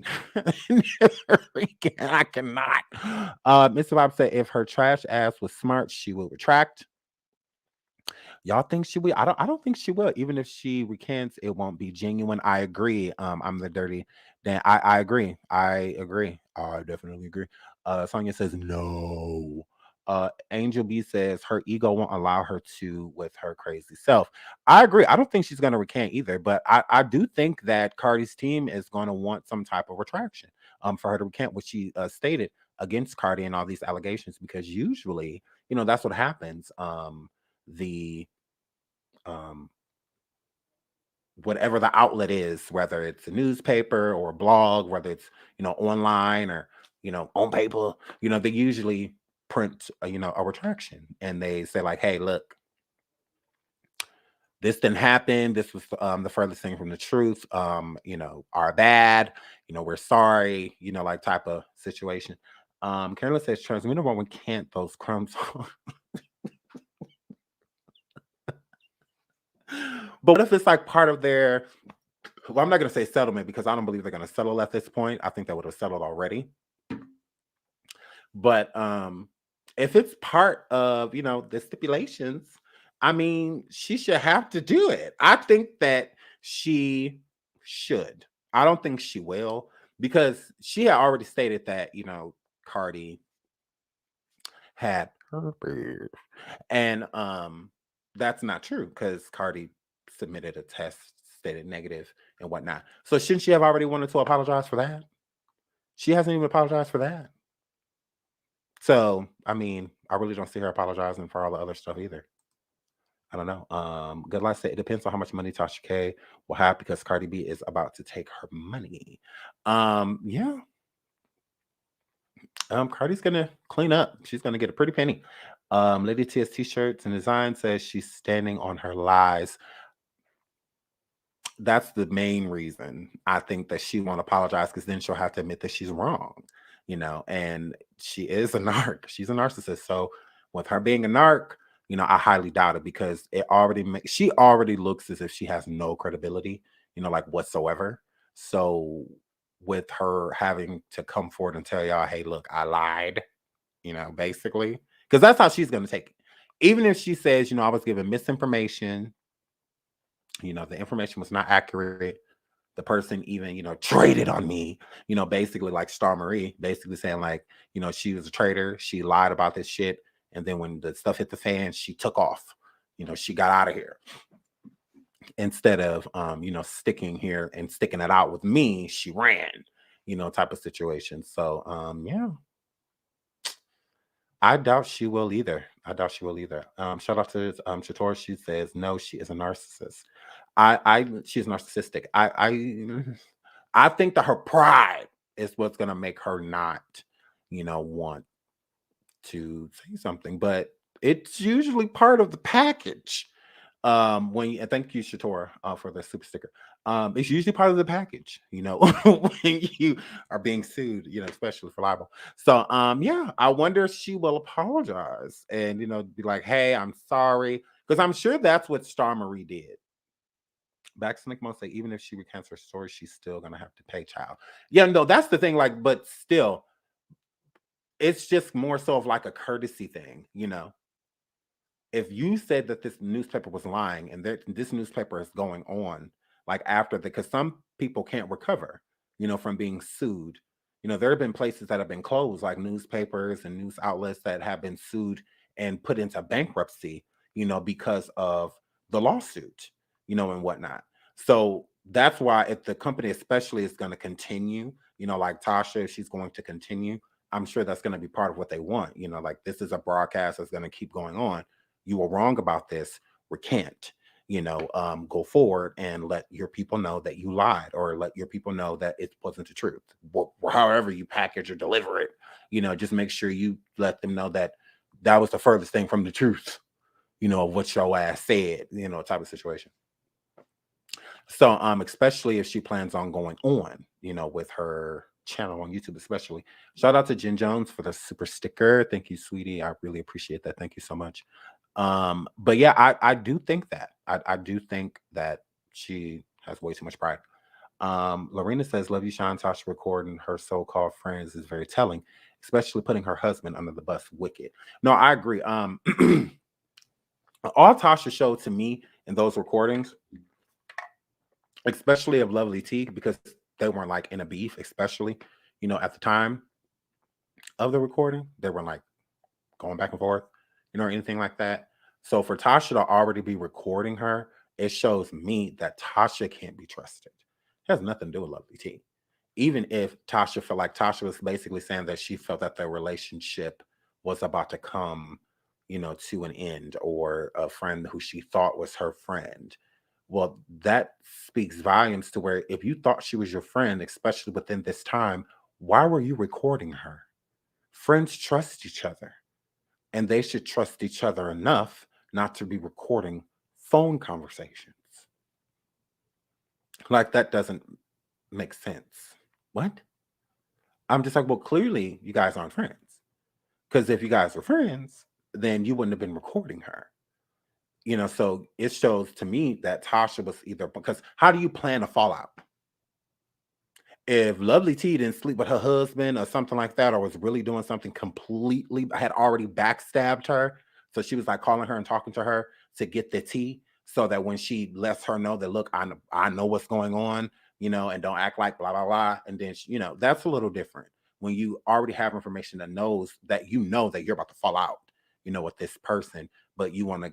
I cannot. Mr. Bob said if her trash ass was smart, she will retract. Y'all think she will? I don't think she will. Even if she recants, it won't be genuine. I agree. I'm the dirty. Then I agree. I definitely agree. Sonia says no. Angel B says her ego won't allow her to with her crazy self. I agree. I don't think she's going to recant either, but I do think that Cardi's team is going to want some type of retraction for her to recant what she stated against Cardi and all these allegations, because usually, that's what happens. Whatever the outlet is, whether it's a newspaper or a blog, whether it's, online or, on paper, they usually print, a retraction, and they say like, hey, look, this didn't happen. This was the furthest thing from the truth. Our bad. We're sorry. Like type of situation. Carolyn says, transmitter woman can't those crumbs. But what if it's like part of their, well, I'm not going to say settlement because I don't believe they're going to settle at this point. I think they would have settled already. But if it's part of, the stipulations, I mean, she should have to do it. I think that she should. I don't think she will because she had already stated that, Cardi had herpes. And that's not true because Cardi submitted a test, stated negative and whatnot. So shouldn't she have already wanted to apologize for that? She hasn't even apologized for that. So, I mean, I really don't see her apologizing for all the other stuff either. I don't know. Good Life said it depends on how much money Tasha K will have because Cardi B is about to take her money. Yeah. Cardi's gonna clean up. She's gonna get a pretty penny. Lady Tia's t-shirts and design says she's standing on her lies. That's the main reason I think that she won't apologize because then she'll have to admit that she's wrong, and she is a narc. She's a narcissist. So with her being a narc, I highly doubt it because she already looks as if she has no credibility, like whatsoever. So with her having to come forward and tell y'all, hey, look, I lied, basically, because that's how she's going to take it. Even if she says, I was given misinformation, the information was not accurate. The person even, traded on me, basically like Star Marie, basically saying like, she was a traitor. She lied about this shit. And then when the stuff hit the fan, she took off, she got out of here. Instead of, sticking here and sticking it out with me, she ran, type of situation. So, yeah. I doubt she will either. Shout out to Chator. She says, no, she is a narcissist. She's narcissistic. I think that her pride is what's gonna make her not, want to say something, but it's usually part of the package. And thank you, Shatora, for the super sticker. It's usually part of the package, when you are being sued, especially for libel. So yeah, I wonder if she will apologize and be like, hey, I'm sorry. Because I'm sure that's what Star Marie did. Backsnick Mo say, even if she recants her story, she's still gonna have to pay child. Yeah, no, that's the thing. Like, but still, it's just more so of like a courtesy thing, If you said that this newspaper was lying and that this newspaper is going on, like after because some people can't recover, from being sued. There have been places that have been closed, like newspapers and news outlets that have been sued and put into bankruptcy, because of the lawsuit, and whatnot. So that's why if the company especially is going to continue, like Tasha, if she's going to continue, I'm sure that's going to be part of what they want. Like this is a broadcast that's going to keep going on. You were wrong about this. Recant. Go forward and let your people know that you lied, or let your people know that it wasn't the truth. However you package or deliver it, just make sure you let them know that that was the furthest thing from the truth, of what your ass said, type of situation. So, especially if she plans on going on, with her channel on YouTube, especially. Shout out to Jen Jones for the super sticker. Thank you, sweetie. I really appreciate that. Thank you so much. But yeah, I do think that. I do think that she has way too much pride. Lorena says, love you, Sean. Tasha recording her so-called friends is very telling, especially putting her husband under the bus. Wicked. No, I agree. All Tasha showed to me in those recordings, especially of Lovely T, because they weren't like in a beef, especially, at the time of the recording, they were like going back and forth, or anything like that. So for Tasha to already be recording her, it shows me that Tasha can't be trusted. It has nothing to do with Lovely T. Even if Tasha felt like Tasha was basically saying that she felt that their relationship was about to come, to an end, or a friend who she thought was her friend. Well, that speaks volumes to where if you thought she was your friend, especially within this time, why were you recording her? Friends trust each other, and they should trust each other enough not to be recording phone conversations. Like, that doesn't make sense. What? I'm just like, well, clearly you guys aren't friends. Because if you guys were friends, then you wouldn't have been recording her. So it shows to me that Tasha was either, because how do you plan a fallout? If Lovely T didn't sleep with her husband or something like that, or was really doing something completely, had already backstabbed her, so she was like calling her and talking to her to get the tea, so that when she lets her know that, look, I know what's going on, and don't act like blah blah blah, and then that's a little different when you already have information that knows that that you're about to fall out, with this person, but you want to,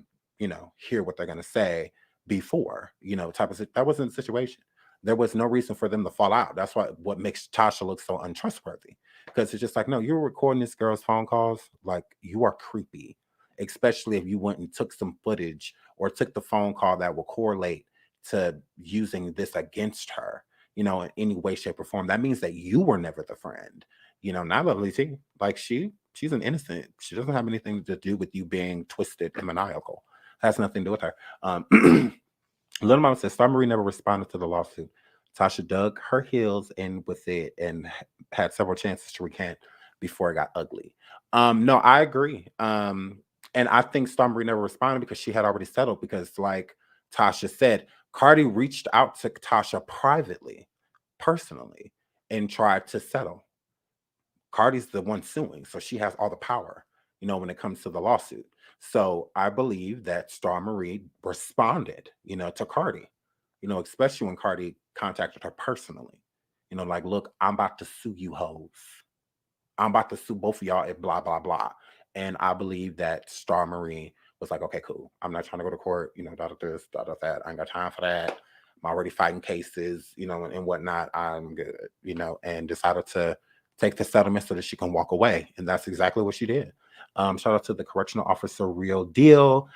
hear what they're gonna say before, type of that wasn't the situation. There was no reason for them to fall out. That's what makes Tasha look so untrustworthy. Because it's just like, no, you're recording this girl's phone calls. Like, you are creepy. Especially if you went and took some footage or took the phone call that will correlate to using this against her, in any way, shape, or form. That means that you were never the friend. Not Lovely T. Like, she's an innocent. She doesn't have anything to do with you being twisted and maniacal. Has nothing to do with her. Little Mama says Star Marie never responded to the lawsuit. Tasha dug her heels in with it and had several chances to recant before it got ugly. No, I agree. And I think Star Marie never responded because she had already settled. Because, like Tasha said, Cardi reached out to Tasha privately, personally, and tried to settle. Cardi's the one suing, so she has all the power, when it comes to the lawsuit. So I believe that Star Marie responded, to Cardi, especially when Cardi contacted her personally, like, look, I'm about to sue you hoes. I'm about to sue both of y'all at blah, blah, blah. And I believe that Star Marie was like, okay, cool. I'm not trying to go to court, this, that. I ain't got time for that. I'm already fighting cases, and whatnot. I'm good, and decided to take the settlement so that she can walk away. And that's exactly what she did. Shout out to the correctional officer, Real Deal.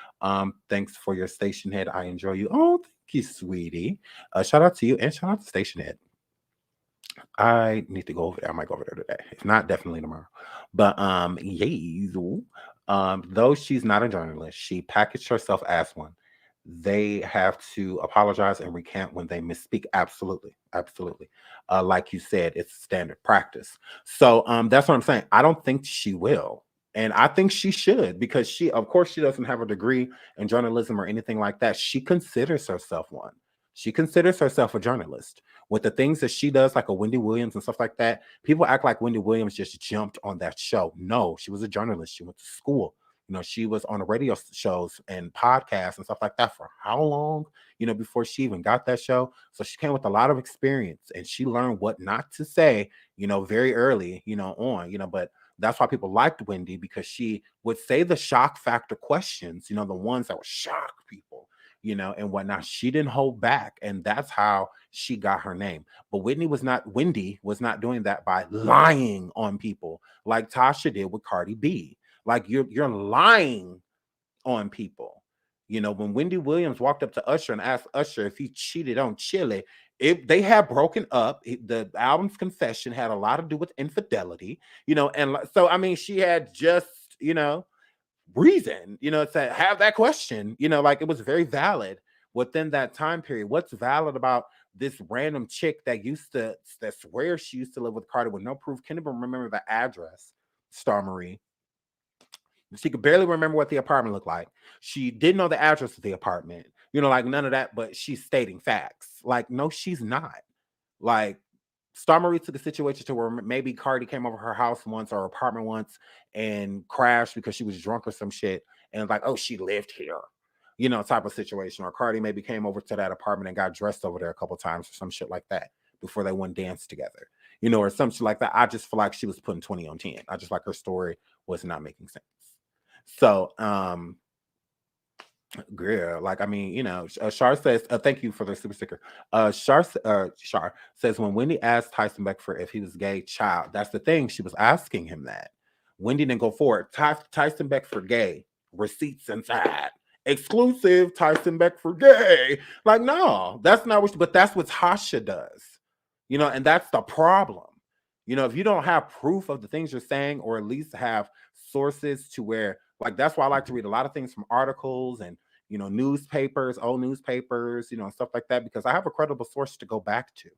Thanks for your station head. I enjoy you. Oh, thank you, sweetie. Shout out to you and shout out to station head. I need to go over there. I might go over there today. If not, definitely tomorrow. But though she's not a journalist, she packaged herself as one. They have to apologize and recant when they misspeak. Absolutely. Like you said, it's standard practice. So that's what I'm saying. I don't think she will. And I think she should, because she doesn't have a degree in journalism or anything like that. She considers herself one. She considers herself a journalist. With the things that she does, like a Wendy Williams and stuff like that, people act like Wendy Williams just jumped on that show. No, she was a journalist. She went to school. She was on the radio shows and podcasts and stuff like that for how long, before she even got that show. So she came with a lot of experience, and she learned what not to say, very early, but that's why people liked Wendy, because she would say the shock factor questions, the ones that would shock people, and whatnot. She didn't hold back, and that's how she got her name. But Wendy was not doing that by lying on people like Tasha did with Cardi B. Like, you're lying on people. When Wendy Williams walked up to Usher and asked Usher if he cheated on Chili, they had broken up. The album's confession had a lot to do with infidelity, and so, I mean, she had just, reason, to have that question, like, it was very valid within that time period. What's valid about this random chick that swears she used to live with Cardi with no proof, can't even remember the address, Star Marie. She could barely remember what the apartment looked like. She didn't know the address of the apartment, like, none of that, but she's stating facts. Like, no, she's not. Like, Star Marie took a situation to where maybe Cardi came over her house once or her apartment once and crashed because she was drunk or some shit. And like, oh, she lived here, type of situation. Or Cardi maybe came over to that apartment and got dressed over there a couple times or some shit like that before they went dance together, or some shit like that. I just feel like she was putting 20 on 10. I just like her story was not making sense. So, girl, like, I mean, Shar says, thank you for the super sticker. Shar says, when Wendy asked Tyson Beckford if he was gay, child, that's the thing. She was asking him that. Wendy didn't go forward. Tyson Beckford gay, receipts inside. Exclusive, Tyson Beckford gay. Like, no, that's not what, but that's what Tasha does. And that's the problem. If you don't have proof of the things you're saying, or at least have sources to where, like, that's why I like to read a lot of things from articles and, newspapers, old newspapers, stuff like that, because I have a credible source to go back to.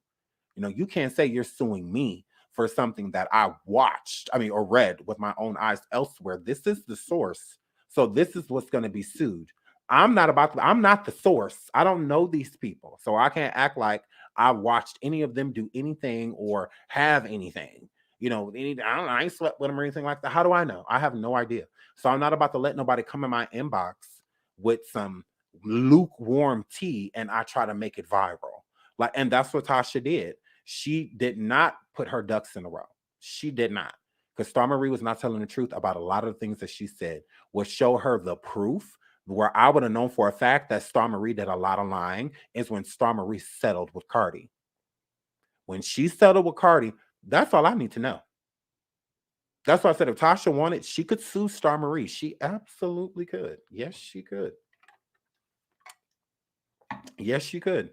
You can't say you're suing me for something that I watched, or read with my own eyes elsewhere. This is the source. So this is what's going to be sued. I'm not the source. I don't know these people. So I can't act like I watched any of them do anything or have anything. I ain't slept with them or anything like that. How do I know? I have no idea. So I'm not about to let nobody come in my inbox with some lukewarm tea and I try to make it viral. And that's what Tasha did. She did not put her ducks in a row. She did not. Because Star Marie was not telling the truth about a lot of the things that she said. Would show her the proof where I would have known for a fact that Star Marie did a lot of lying is when Star Marie settled with Cardi. When she settled with Cardi, that's all I need to know. That's why I said if Tasha wanted, she could sue Star Marie. She absolutely could. Yes, she could. Yes, she could.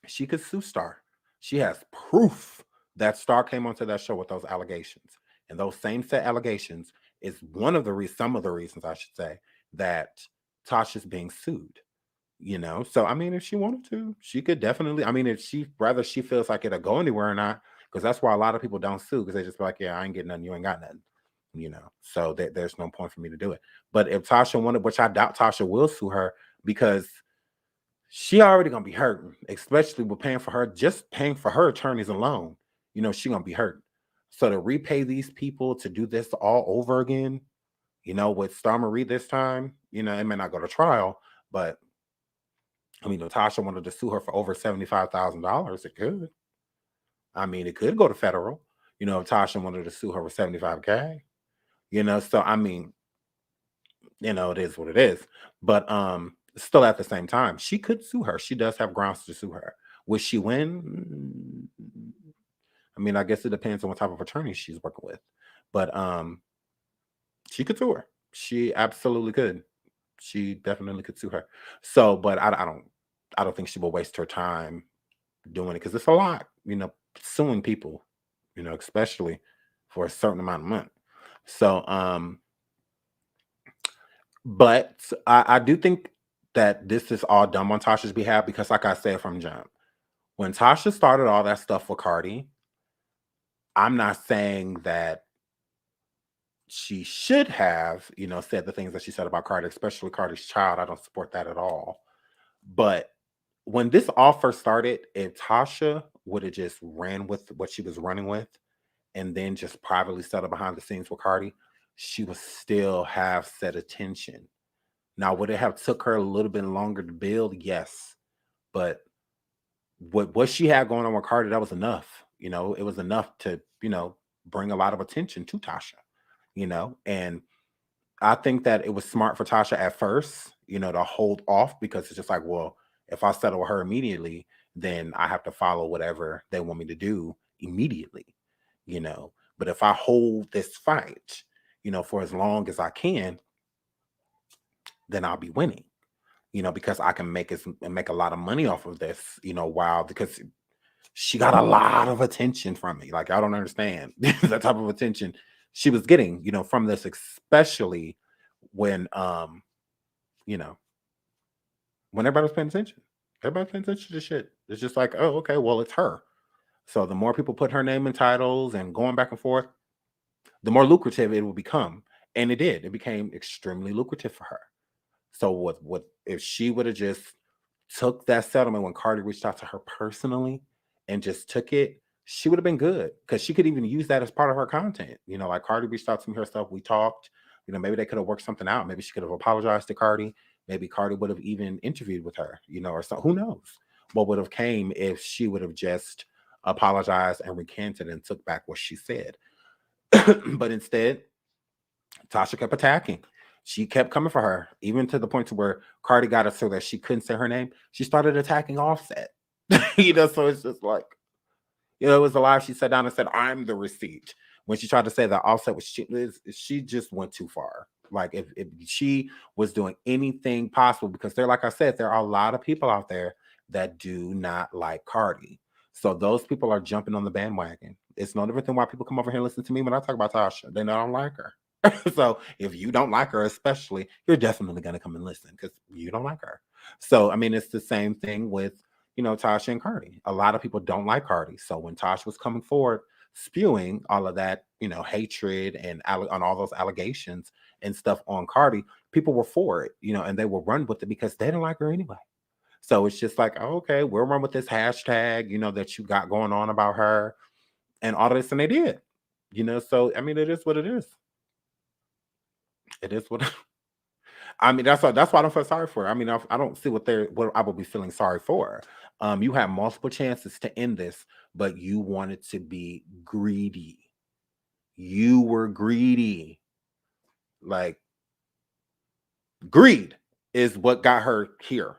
She could sue Star. She has proof that Star came onto that show with those allegations. And those same set allegations is some of the reasons, I should say, that Tasha's being sued. So if she wanted to, she could definitely. If she feels like it'll go anywhere or not, because that's why a lot of people don't sue, because they just be like, yeah, I ain't getting nothing, you ain't got nothing. So there's no point for me to do it. But if Tasha wanted, which I doubt Tasha will sue her, because she already gonna be hurting, especially with paying for her attorneys alone. She gonna be hurting. So to repay these people to do this all over again, with Star Marie this time, it may not go to trial, but if Tasha wanted to sue her for over $75,000, it could. It could go to federal. If Tasha wanted to sue her for $75K, so it is what it is. But still at the same time, she could sue her. She does have grounds to sue her. Will she win? I guess it depends on what type of attorney she's working with. But she could sue her. She absolutely could. She definitely could sue her. So, but I don't think she will waste her time doing it, because it's a lot, suing people, especially for a certain amount of money. So, but I do think that this is all done on Tasha's behalf, because like I said from jump, when Tasha started all that stuff with Cardi, I'm not saying that she should have, said the things that she said about Cardi, especially Cardi's child. I don't support that at all. But when this all first started, if Tasha would have just ran with what she was running with and then just privately settled behind the scenes with Cardi, she would still have set attention. Now, would it have took her a little bit longer to build? Yes. But what she had going on with Cardi, that was enough. It was enough to, bring a lot of attention to Tasha, and I think that it was smart for Tasha at first, to hold off, because it's just like, well, if I settle with her immediately, then I have to follow whatever they want me to do immediately, But if I hold this fight, for as long as I can, then I'll be winning, because I can make a lot of money off of this, because she got a lot of attention from me. Like, I don't understand the type of attention she was getting, from this, especially when, when everybody's paying attention. Everybody's paying attention to shit. It's just like, oh, okay, well, it's her. So the more people put her name in titles and going back and forth, the more lucrative it will become. And it did. It became extremely lucrative for her. So what if she would have just took that settlement when Cardi reached out to her personally and just took it, she would have been good, because she could even use that as part of her content. Like Cardi reached out to me herself. We talked. Maybe they could have worked something out. Maybe she could have apologized to Cardi. Maybe Cardi would have even interviewed with her, or so. Who knows what would have came if she would have just apologized and recanted and took back what she said. But instead, Tasha kept attacking. She kept coming for her, even to the point to where Cardi got it so that she couldn't say her name. She started attacking Offset. So it's just like, it was a lie. She sat down and said, "I'm the receipt." When she tried to say that Offset was she just went too far. Like, if she was doing anything possible, because like I said, there are a lot of people out there that do not like Cardi. So those people are jumping on the bandwagon. It's no different than why people come over here and listen to me when I talk about Tasha. They don't like her. So if you don't like her, especially, you're definitely going to come and listen because you don't like her. So, I mean, it's the same thing with, Tasha and Cardi. A lot of people don't like Cardi. So when Tasha was coming forward, spewing all of that, hatred and on all those allegations and stuff on Cardi, people were for it, and they will run with it because they didn't like her anyway. So it's just like, oh, okay, we'll run with this hashtag, that you got going on about her and all of this. And they did, so I mean, it is what it is. It is what I mean. That's why I don't feel sorry for her. I mean, I don't see what I would be feeling sorry for. You had multiple chances to end this, but you wanted to be greedy. You were greedy. Like, greed is what got her here,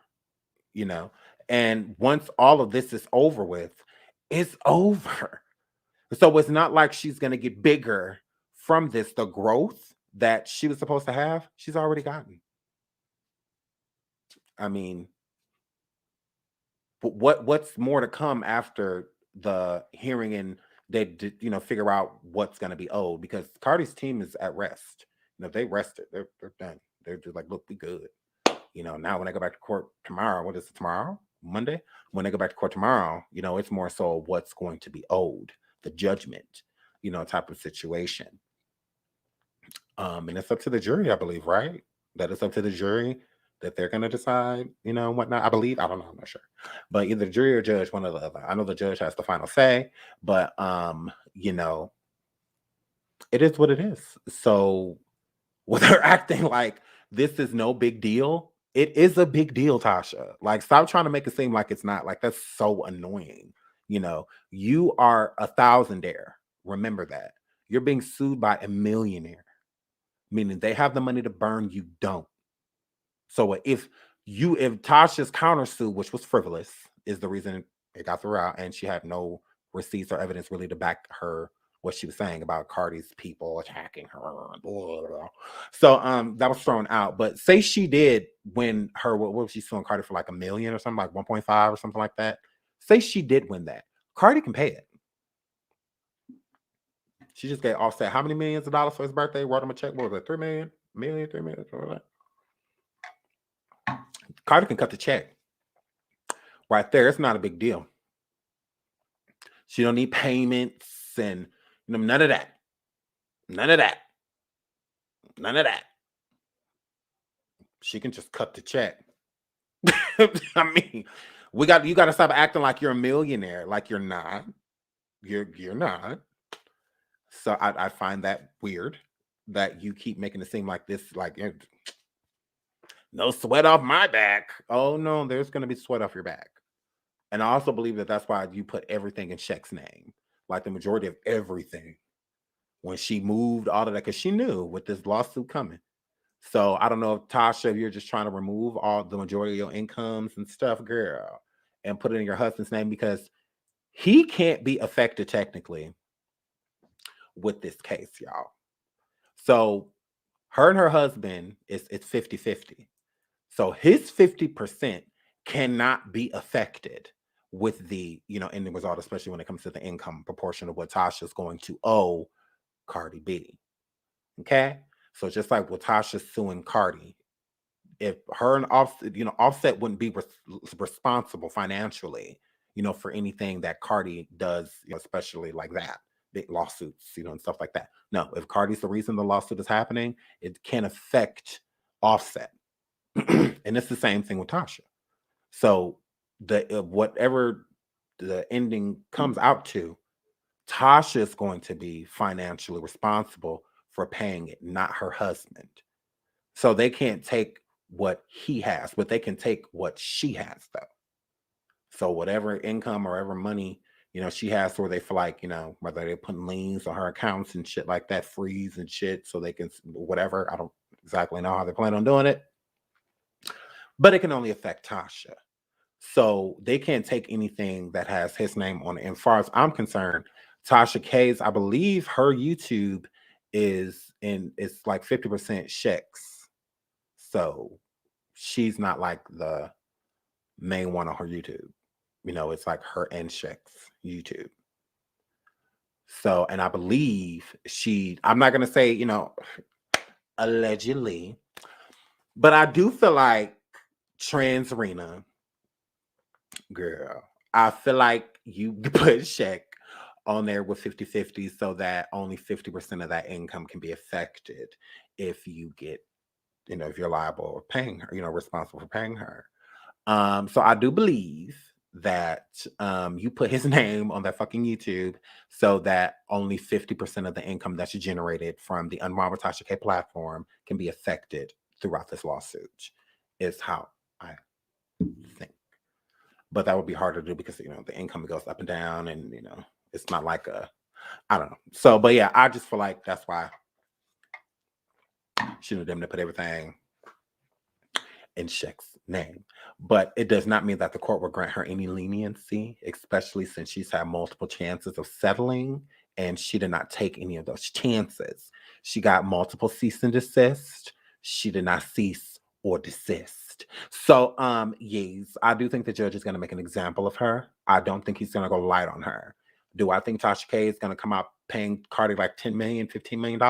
And once all of this is over with, it's over. So it's not like she's going to get bigger from this. The growth that she was supposed to have, she's already gotten. I mean, but what's more to come after the hearing and they figure out what's going to be owed, because Cardi's team is at rest. If they rested, they're done. They're just like, look, we good. Now when I go back to court tomorrow, what is it tomorrow? Monday? When they go back to court tomorrow, it's more so what's going to be owed, the judgment, type of situation. And it's up to the jury, I believe, right? That it's up to the jury that they're going to decide, whatnot. I believe, I don't know, I'm not sure, but either the jury or judge, one or the other. I know the judge has the final say, but it is what it is. So when they're acting like this is no big deal, it is a big deal, Tasha. Like, stop trying to make it seem like it's not. Like, that's so annoying. You are a thousandaire. Remember that. You're being sued by a millionaire, meaning they have the money to burn, you don't. So if Tasha's countersuit, which was frivolous, is the reason it got thrown out, and she had no receipts or evidence really to back her what she was saying about Cardi's people attacking her. Blah, blah, blah. So that was thrown out. But say she did win her, what was she suing Cardi for, like $1 million or something, like 1.5 or something like that? Say she did win that. Cardi can pay it. She just gave Offset how many millions of dollars for his birthday? Wrote him a check. What was it? 3 million? $3 million, something like that. Cardi can cut the check. Right there. It's not a big deal. She don't need payments and none of that. None of that. None of that. She can just cut the check. I mean, you got to stop acting like you're a millionaire. Like you're not. You're not. So I find that weird that you keep making it seem like this, like no sweat off my back. Oh no, there's going to be sweat off your back. And I also believe that that's why you put everything in Shek's name, like the majority of everything. When she moved all of that, because she knew with this lawsuit coming. So I don't know if Tasha, if you're just trying to remove all the majority of your incomes and stuff, girl, and put it in your husband's name, because he can't be affected technically with this case, y'all. So her and her husband, it's 50-50. So his 50% cannot be affected with the, ending result, especially when it comes to the income proportion of what Tasha's going to owe Cardi B. Okay? So just like with Tasha suing Cardi, if her and Offset wouldn't be responsible financially, for anything that Cardi does, especially like that, big lawsuits, and stuff like that. No, if Cardi's the reason the lawsuit is happening, it can affect Offset. And it's the same thing with Tasha. So whatever the ending comes out to, Tasha is going to be financially responsible for paying it, not her husband. So they can't take what he has, but they can take what she has, though. So whatever income or whatever money, she has, where they feel like, whether they're putting liens on her accounts and shit like that, freeze and shit, so they can, whatever. I don't exactly know how they plan on doing it, but it can only affect Tasha. So they can't take anything that has his name on it. And as far as I'm concerned, Tasha K's, I believe her YouTube it's like 50% Shek's. So she's not like the main one on her YouTube. It's like her and Shek's YouTube. So, and I believe I'm not going to say, allegedly. But I do feel like Trans Rena, girl, I feel like you put Shaq on there with 50-50 so that only 50% of that income can be affected if you get, if you're liable or paying her, responsible for paying her. So I do believe that you put his name on that fucking YouTube so that only 50% of the income that's generated from the Unmarble Tasha K platform can be affected throughout this lawsuit, is how I think. But that would be hard to do because, the income goes up and down and, it's not like I don't know. So, but yeah, I just feel like that's why she knew them to put everything in Shaq's name. But it does not mean that the court will grant her any leniency, especially since she's had multiple chances of settling and she did not take any of those chances. She got multiple cease and desist. She did not cease or desist. So, yes, I do think the judge is going to make an example of her. I don't think he's going to go light on her. Do I think Tasha K is going to come out paying Cardi like $10 million, $15 million?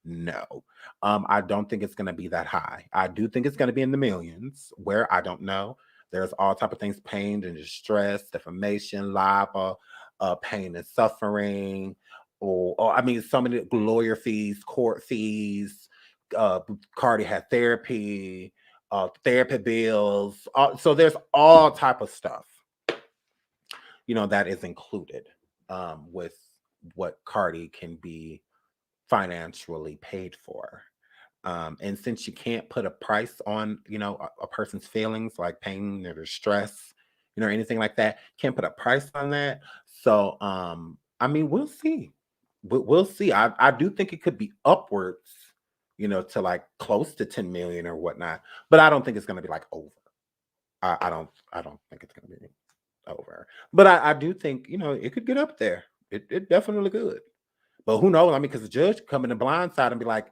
No. I don't think it's going to be that high. I do think it's going to be in the millions, where I don't know. There's all type of things: pain and distress, defamation, libel, pain and suffering, or I mean, so many lawyer fees, court fees. Cardi had therapy, therapy bills. So there's all type of stuff, that is included with what Cardi can be financially paid for. And since you can't put a price on, a person's feelings like pain or distress, anything like that, can't put a price on that. So, I mean, we'll see. We'll see. I do think it could be upwards, to like close to 10 million or whatnot, but I don't think it's going to be like over. I don't think it's going to be over, but I do think, it could get up there. It definitely could. But who knows? I mean, because the judge could come in the blind side and be like,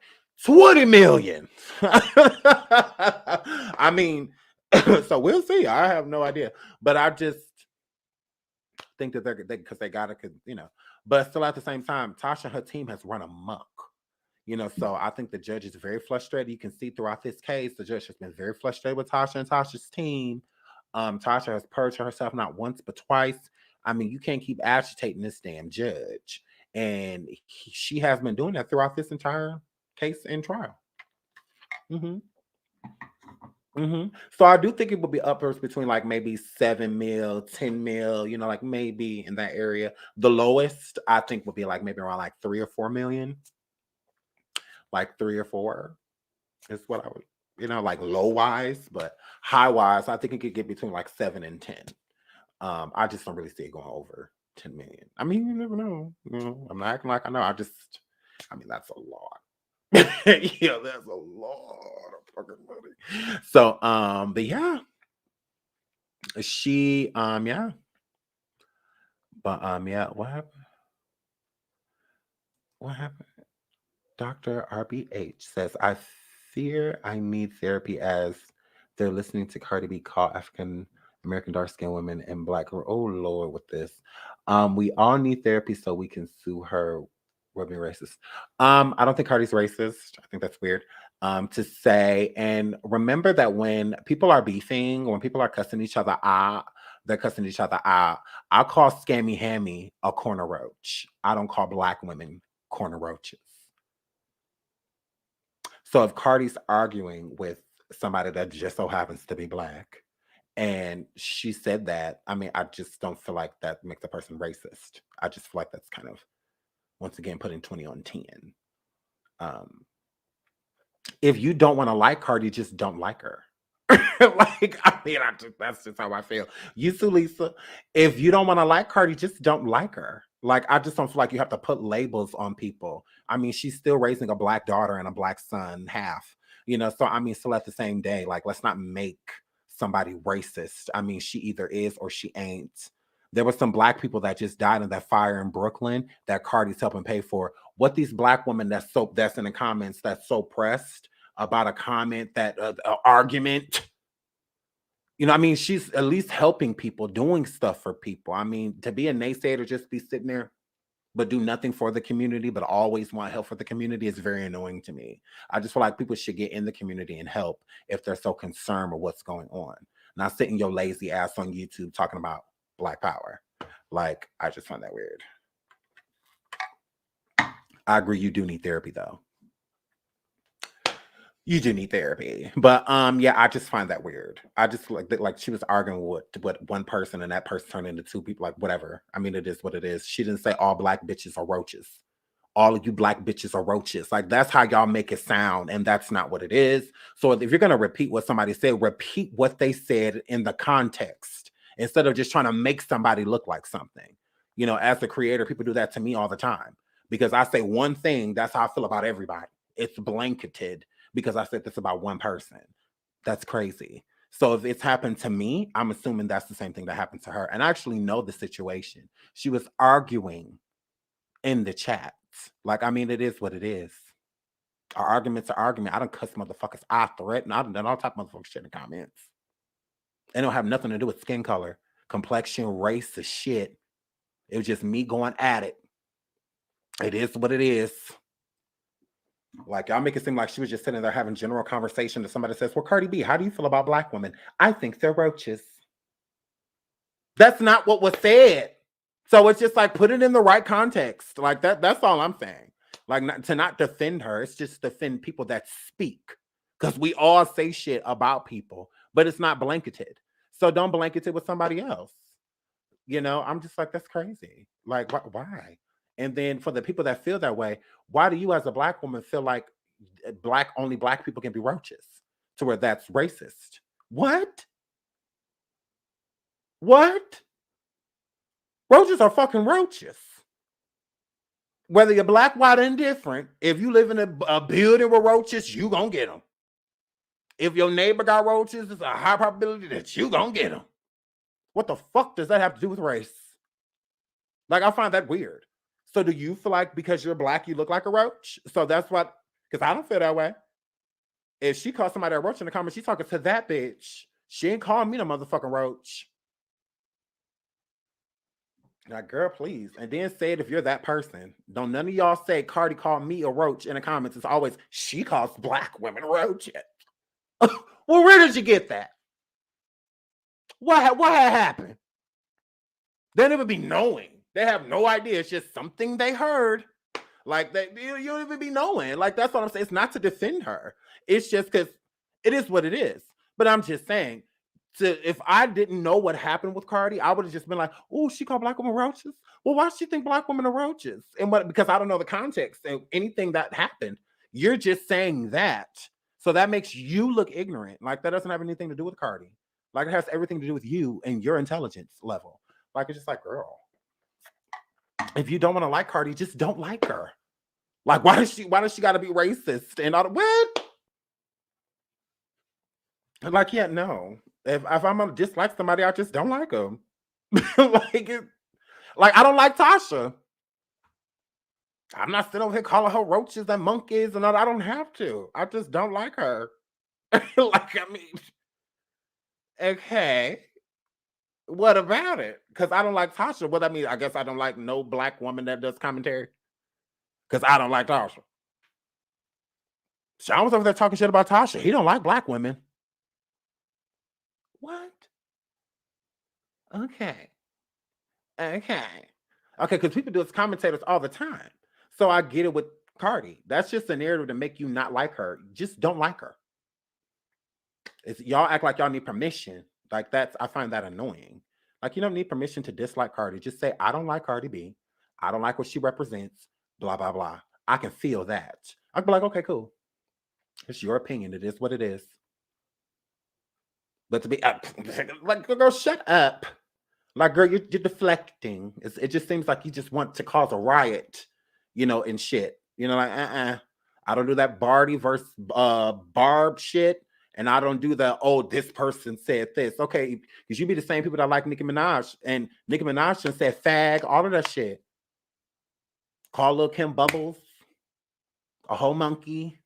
20 million. I mean, so we'll see. I have no idea. But I just think that because they got it, But still at the same time, Tasha and her team has run amok. So I think the judge is very frustrated. You can see throughout this case, the judge has been very frustrated with Tasha and Tasha's team. Tasha has perjured herself not once, but twice. I mean, you can't keep agitating this damn judge. And she has been doing that throughout this entire case and trial. So I do think it will be upwards between like maybe 7 mil, 10 mil, like maybe in that area. The lowest I think would be like maybe around like 3 or 4 million. Like 3 or 4 is what I would, like low wise, but high wise, I think it could get between like 7 and 10. I just don't really see it going over 10 million. I mean, you never know. I'm not acting like I know. I mean, that's a lot. Yeah, that's a lot of fucking money. So, but yeah. She, yeah. But, yeah, what happened? What happened? Dr. RBH says, I fear I need therapy as they're listening to Cardi B call African American dark-skinned women and Black girl. Oh Lord, with this. We all need therapy so we can sue her. We're being racist. I don't think Cardi's racist. I think that's weird to say. And remember that when people are beefing, when people are cussing each other out, they're cussing each other out. I call Scammy Hammy a corner roach. I don't call Black women corner roaches. So if Cardi's arguing with somebody that just so happens to be Black, and she said that, I mean, I just don't feel like that makes a person racist. I just feel like that's kind of, once again, putting 20 on 10. If you don't want to like Cardi, just don't like her. Like, I mean, that's just how I feel. You too, Lisa. If you don't want to like Cardi, just don't like her. Like, I just don't feel like you have to put labels on people. I mean, she's still raising a Black daughter and a Black son, half. So I mean, still at the same day, like, let's not make somebody racist. I mean, she either is or she ain't. There were some Black people that just died in that fire in Brooklyn that Cardi's helping pay for. What these Black women that's in the comments that's so pressed about a comment, that argument, I mean, she's at least helping people, doing stuff for people. I mean, to be a naysayer, just be sitting there but do nothing for the community, but always want help for the community is very annoying to me. I just feel like people should get in the community and help if they're so concerned with what's going on. Not sitting your lazy ass on YouTube talking about Black Power. Like, I just find that weird. I agree, you do need therapy though. You do need therapy. But yeah, I just find that weird. I just like she was arguing with one person and that person turned into two people, like whatever. I mean, it is what it is. She didn't say all black bitches are roaches. All of you black bitches are roaches. Like that's how y'all make it sound, and that's not what it is. So if you're gonna repeat what somebody said, repeat what they said in the context instead of just trying to make somebody look like something. You know, as a creator, people do that to me all the time because I say one thing. That's how I feel about everybody. It's blanketed because I said this about one person. That's crazy. So if it's happened to me, I'm assuming that's the same thing that happened to her. And I actually know the situation. She was arguing in the chats. Like, I mean, it is what it is. Our arguments are argument. I don't cuss motherfuckers. I threaten. I done all type of motherfuckers shit in the comments. It don't have nothing to do with skin color, complexion, race, or shit. It was just me going at it. It is what it is. Like, y'all make it seem like she was just sitting there having general conversation that somebody says, well, Cardi B, how do you feel about black women? I think they're roaches. That's not what was said. So it's just like, put it in the right context. Like that's all I'm saying. Like not defend her. It's just defend people that speak. Because we all say shit about people, but it's not blanketed. So don't blanket it with somebody else. You know, I'm just like, that's crazy. Like, why? And then for the people that feel that way, why do you as a black woman feel like only black people can be roaches to where that's racist? What? Roaches are fucking roaches. Whether you're black, white, or indifferent, if you live in a building with roaches, you gonna get them. If your neighbor got roaches, it's a high probability that you gonna get them. What the fuck does that have to do with race? Like, I find that weird. So do you feel like because you're black, you look like a roach? So that's what, because I don't feel that way. If she calls somebody a roach in the comments, she's talking to that bitch. She ain't calling me no motherfucking roach. Like, girl, please. And then say it if you're that person. Don't none of y'all say Cardi called me a roach in the comments. It's always, she calls black women roaches. Well, where did you get that? What had happened? They don't even be knowing. They have no idea. It's just something they heard. Like, you don't even be knowing. Like, that's what I'm saying. It's not to defend her. It's just because it is what it is. But I'm just saying, if I didn't know what happened with Cardi, I would have just been like, oh, she called black women roaches? Well, why does she think black women are roaches? And because I don't know the context and anything that happened. You're just saying that. So that makes you look ignorant. Like, that doesn't have anything to do with Cardi. Like, it has everything to do with you and your intelligence level. Like, it's just like, girl, if you don't want to like Cardi, just don't like her. Like, why does she got to be racist and all? What? Like, yeah, no. If I'm gonna dislike somebody, I just don't like them. like I don't like Tasha. I'm not sitting over here calling her roaches and monkeys and all. I don't have to. I just don't like her. Like, I mean, okay. What about it? Because I don't like Tasha. What I mean, I guess I don't like no black woman that does commentary. Because I don't like Tasha. Sean was over there talking shit about Tasha. He don't like black women. What? Okay. Because people do it as commentators all the time. So I get it with Cardi. That's just a narrative to make you not like her. Just don't like her. Y'all act like y'all need permission. Like, I find that annoying. Like, you don't need permission to dislike Cardi. Just say, I don't like Cardi B. I don't like what she represents. Blah, blah, blah. I can feel that. I can be like, okay, cool. It's your opinion. It is what it is. But to be like, girl, shut up. Like, girl, you're deflecting. It just seems like you just want to cause a riot, you know, and shit. You know, like, I don't do that Barty versus Barb shit. And I don't do the, oh, this person said this. Okay, because you be the same people that like Nicki Minaj. And Nicki Minaj said fag, all of that shit. Call Lil' Kim Bubbles a whole monkey.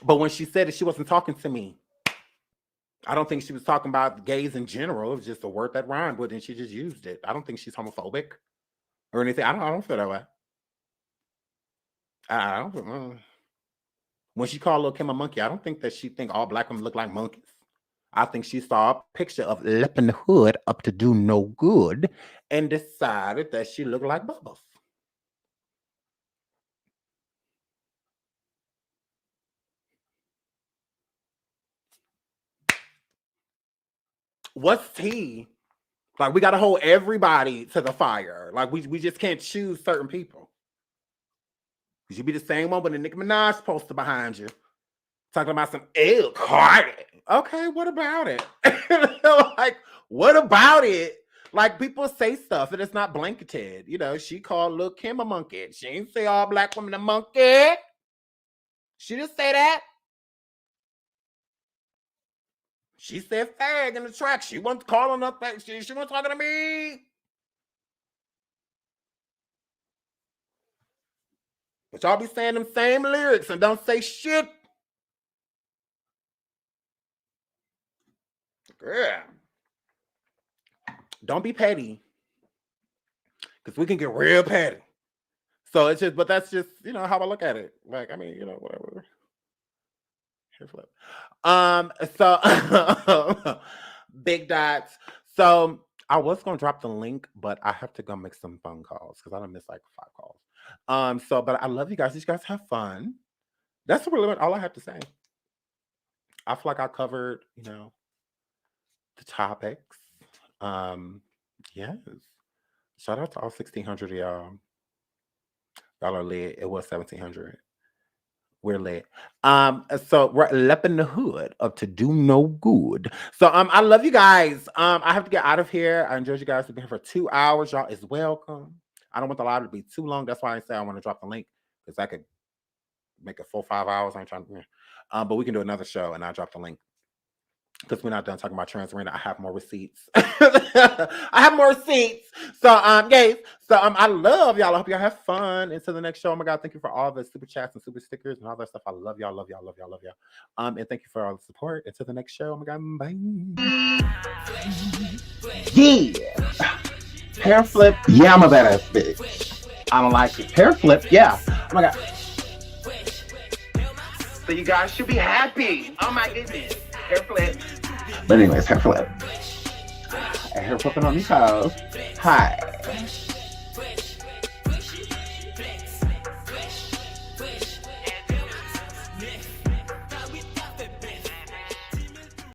But when she said it, she wasn't talking to me. I don't think she was talking about gays in general. It was just a word that rhymed with, and she just used it. I don't think she's homophobic or anything. I don't feel that way. I don't. When she called Lil Kim a monkey, I don't think that she think all black women look like monkeys. I think she saw a picture of Lip in the Hood up to do no good and decided that she looked like Bubbles. What's tea? Like, we got to hold everybody to the fire. Like, we just can't choose certain people. You should be the same one with a Nicki Minaj poster behind you. Talking about some, ew, Cardi. Okay, what about it? Like, what about it? Like, people say stuff and it's not blanketed. You know, she called Lil Kim a monkey. She ain't say all black women a monkey. She just say that. She said fag in the track. She wasn't calling up that. She wasn't talking to me. But y'all be saying them same lyrics and don't say shit. Girl. Don't be petty. Because we can get real petty. So it's just, but that's just, you know, how I look at it. Like, I mean, you know, whatever. Here, flip. So big dots. So I was gonna drop the link, but I have to go make some phone calls because I done missed like 5 calls. So but I love you guys. You guys have fun. That's really all I have to say. I feel like I covered, you know, the topics. Yes. Shout out to all 1,600 of y'all. Y'all are lit. It was 1,700. We're lit. So we're up in the hood up to do no good. So I love you guys. I have to get out of here. I enjoyed you guys being here for 2 hours. Y'all is welcome. I don't want the live to be too long. That's why I say I want to drop the link because I could make it 4 or 5 hours. I ain't trying to. But we can do another show and I'll drop the link. Because we're not done talking about trans arena. I have more receipts. I have more receipts. So, guys. So, I love y'all. I hope y'all have fun. Until the next show. Oh my God. Thank you for all the super chats and super stickers and all that stuff. I love y'all. Love y'all. Love y'all. Love y'all. And thank you for all the support. Until the next show. Oh my God. Bye. Yeah. Hair flip. Yeah, I'm a badass bitch. I don't like it. Hair flip. Yeah. Oh my God. So you guys should be happy. Oh my goodness. Hair flip. But anyways, hair flip. Hair flipping on these hoes. Hi.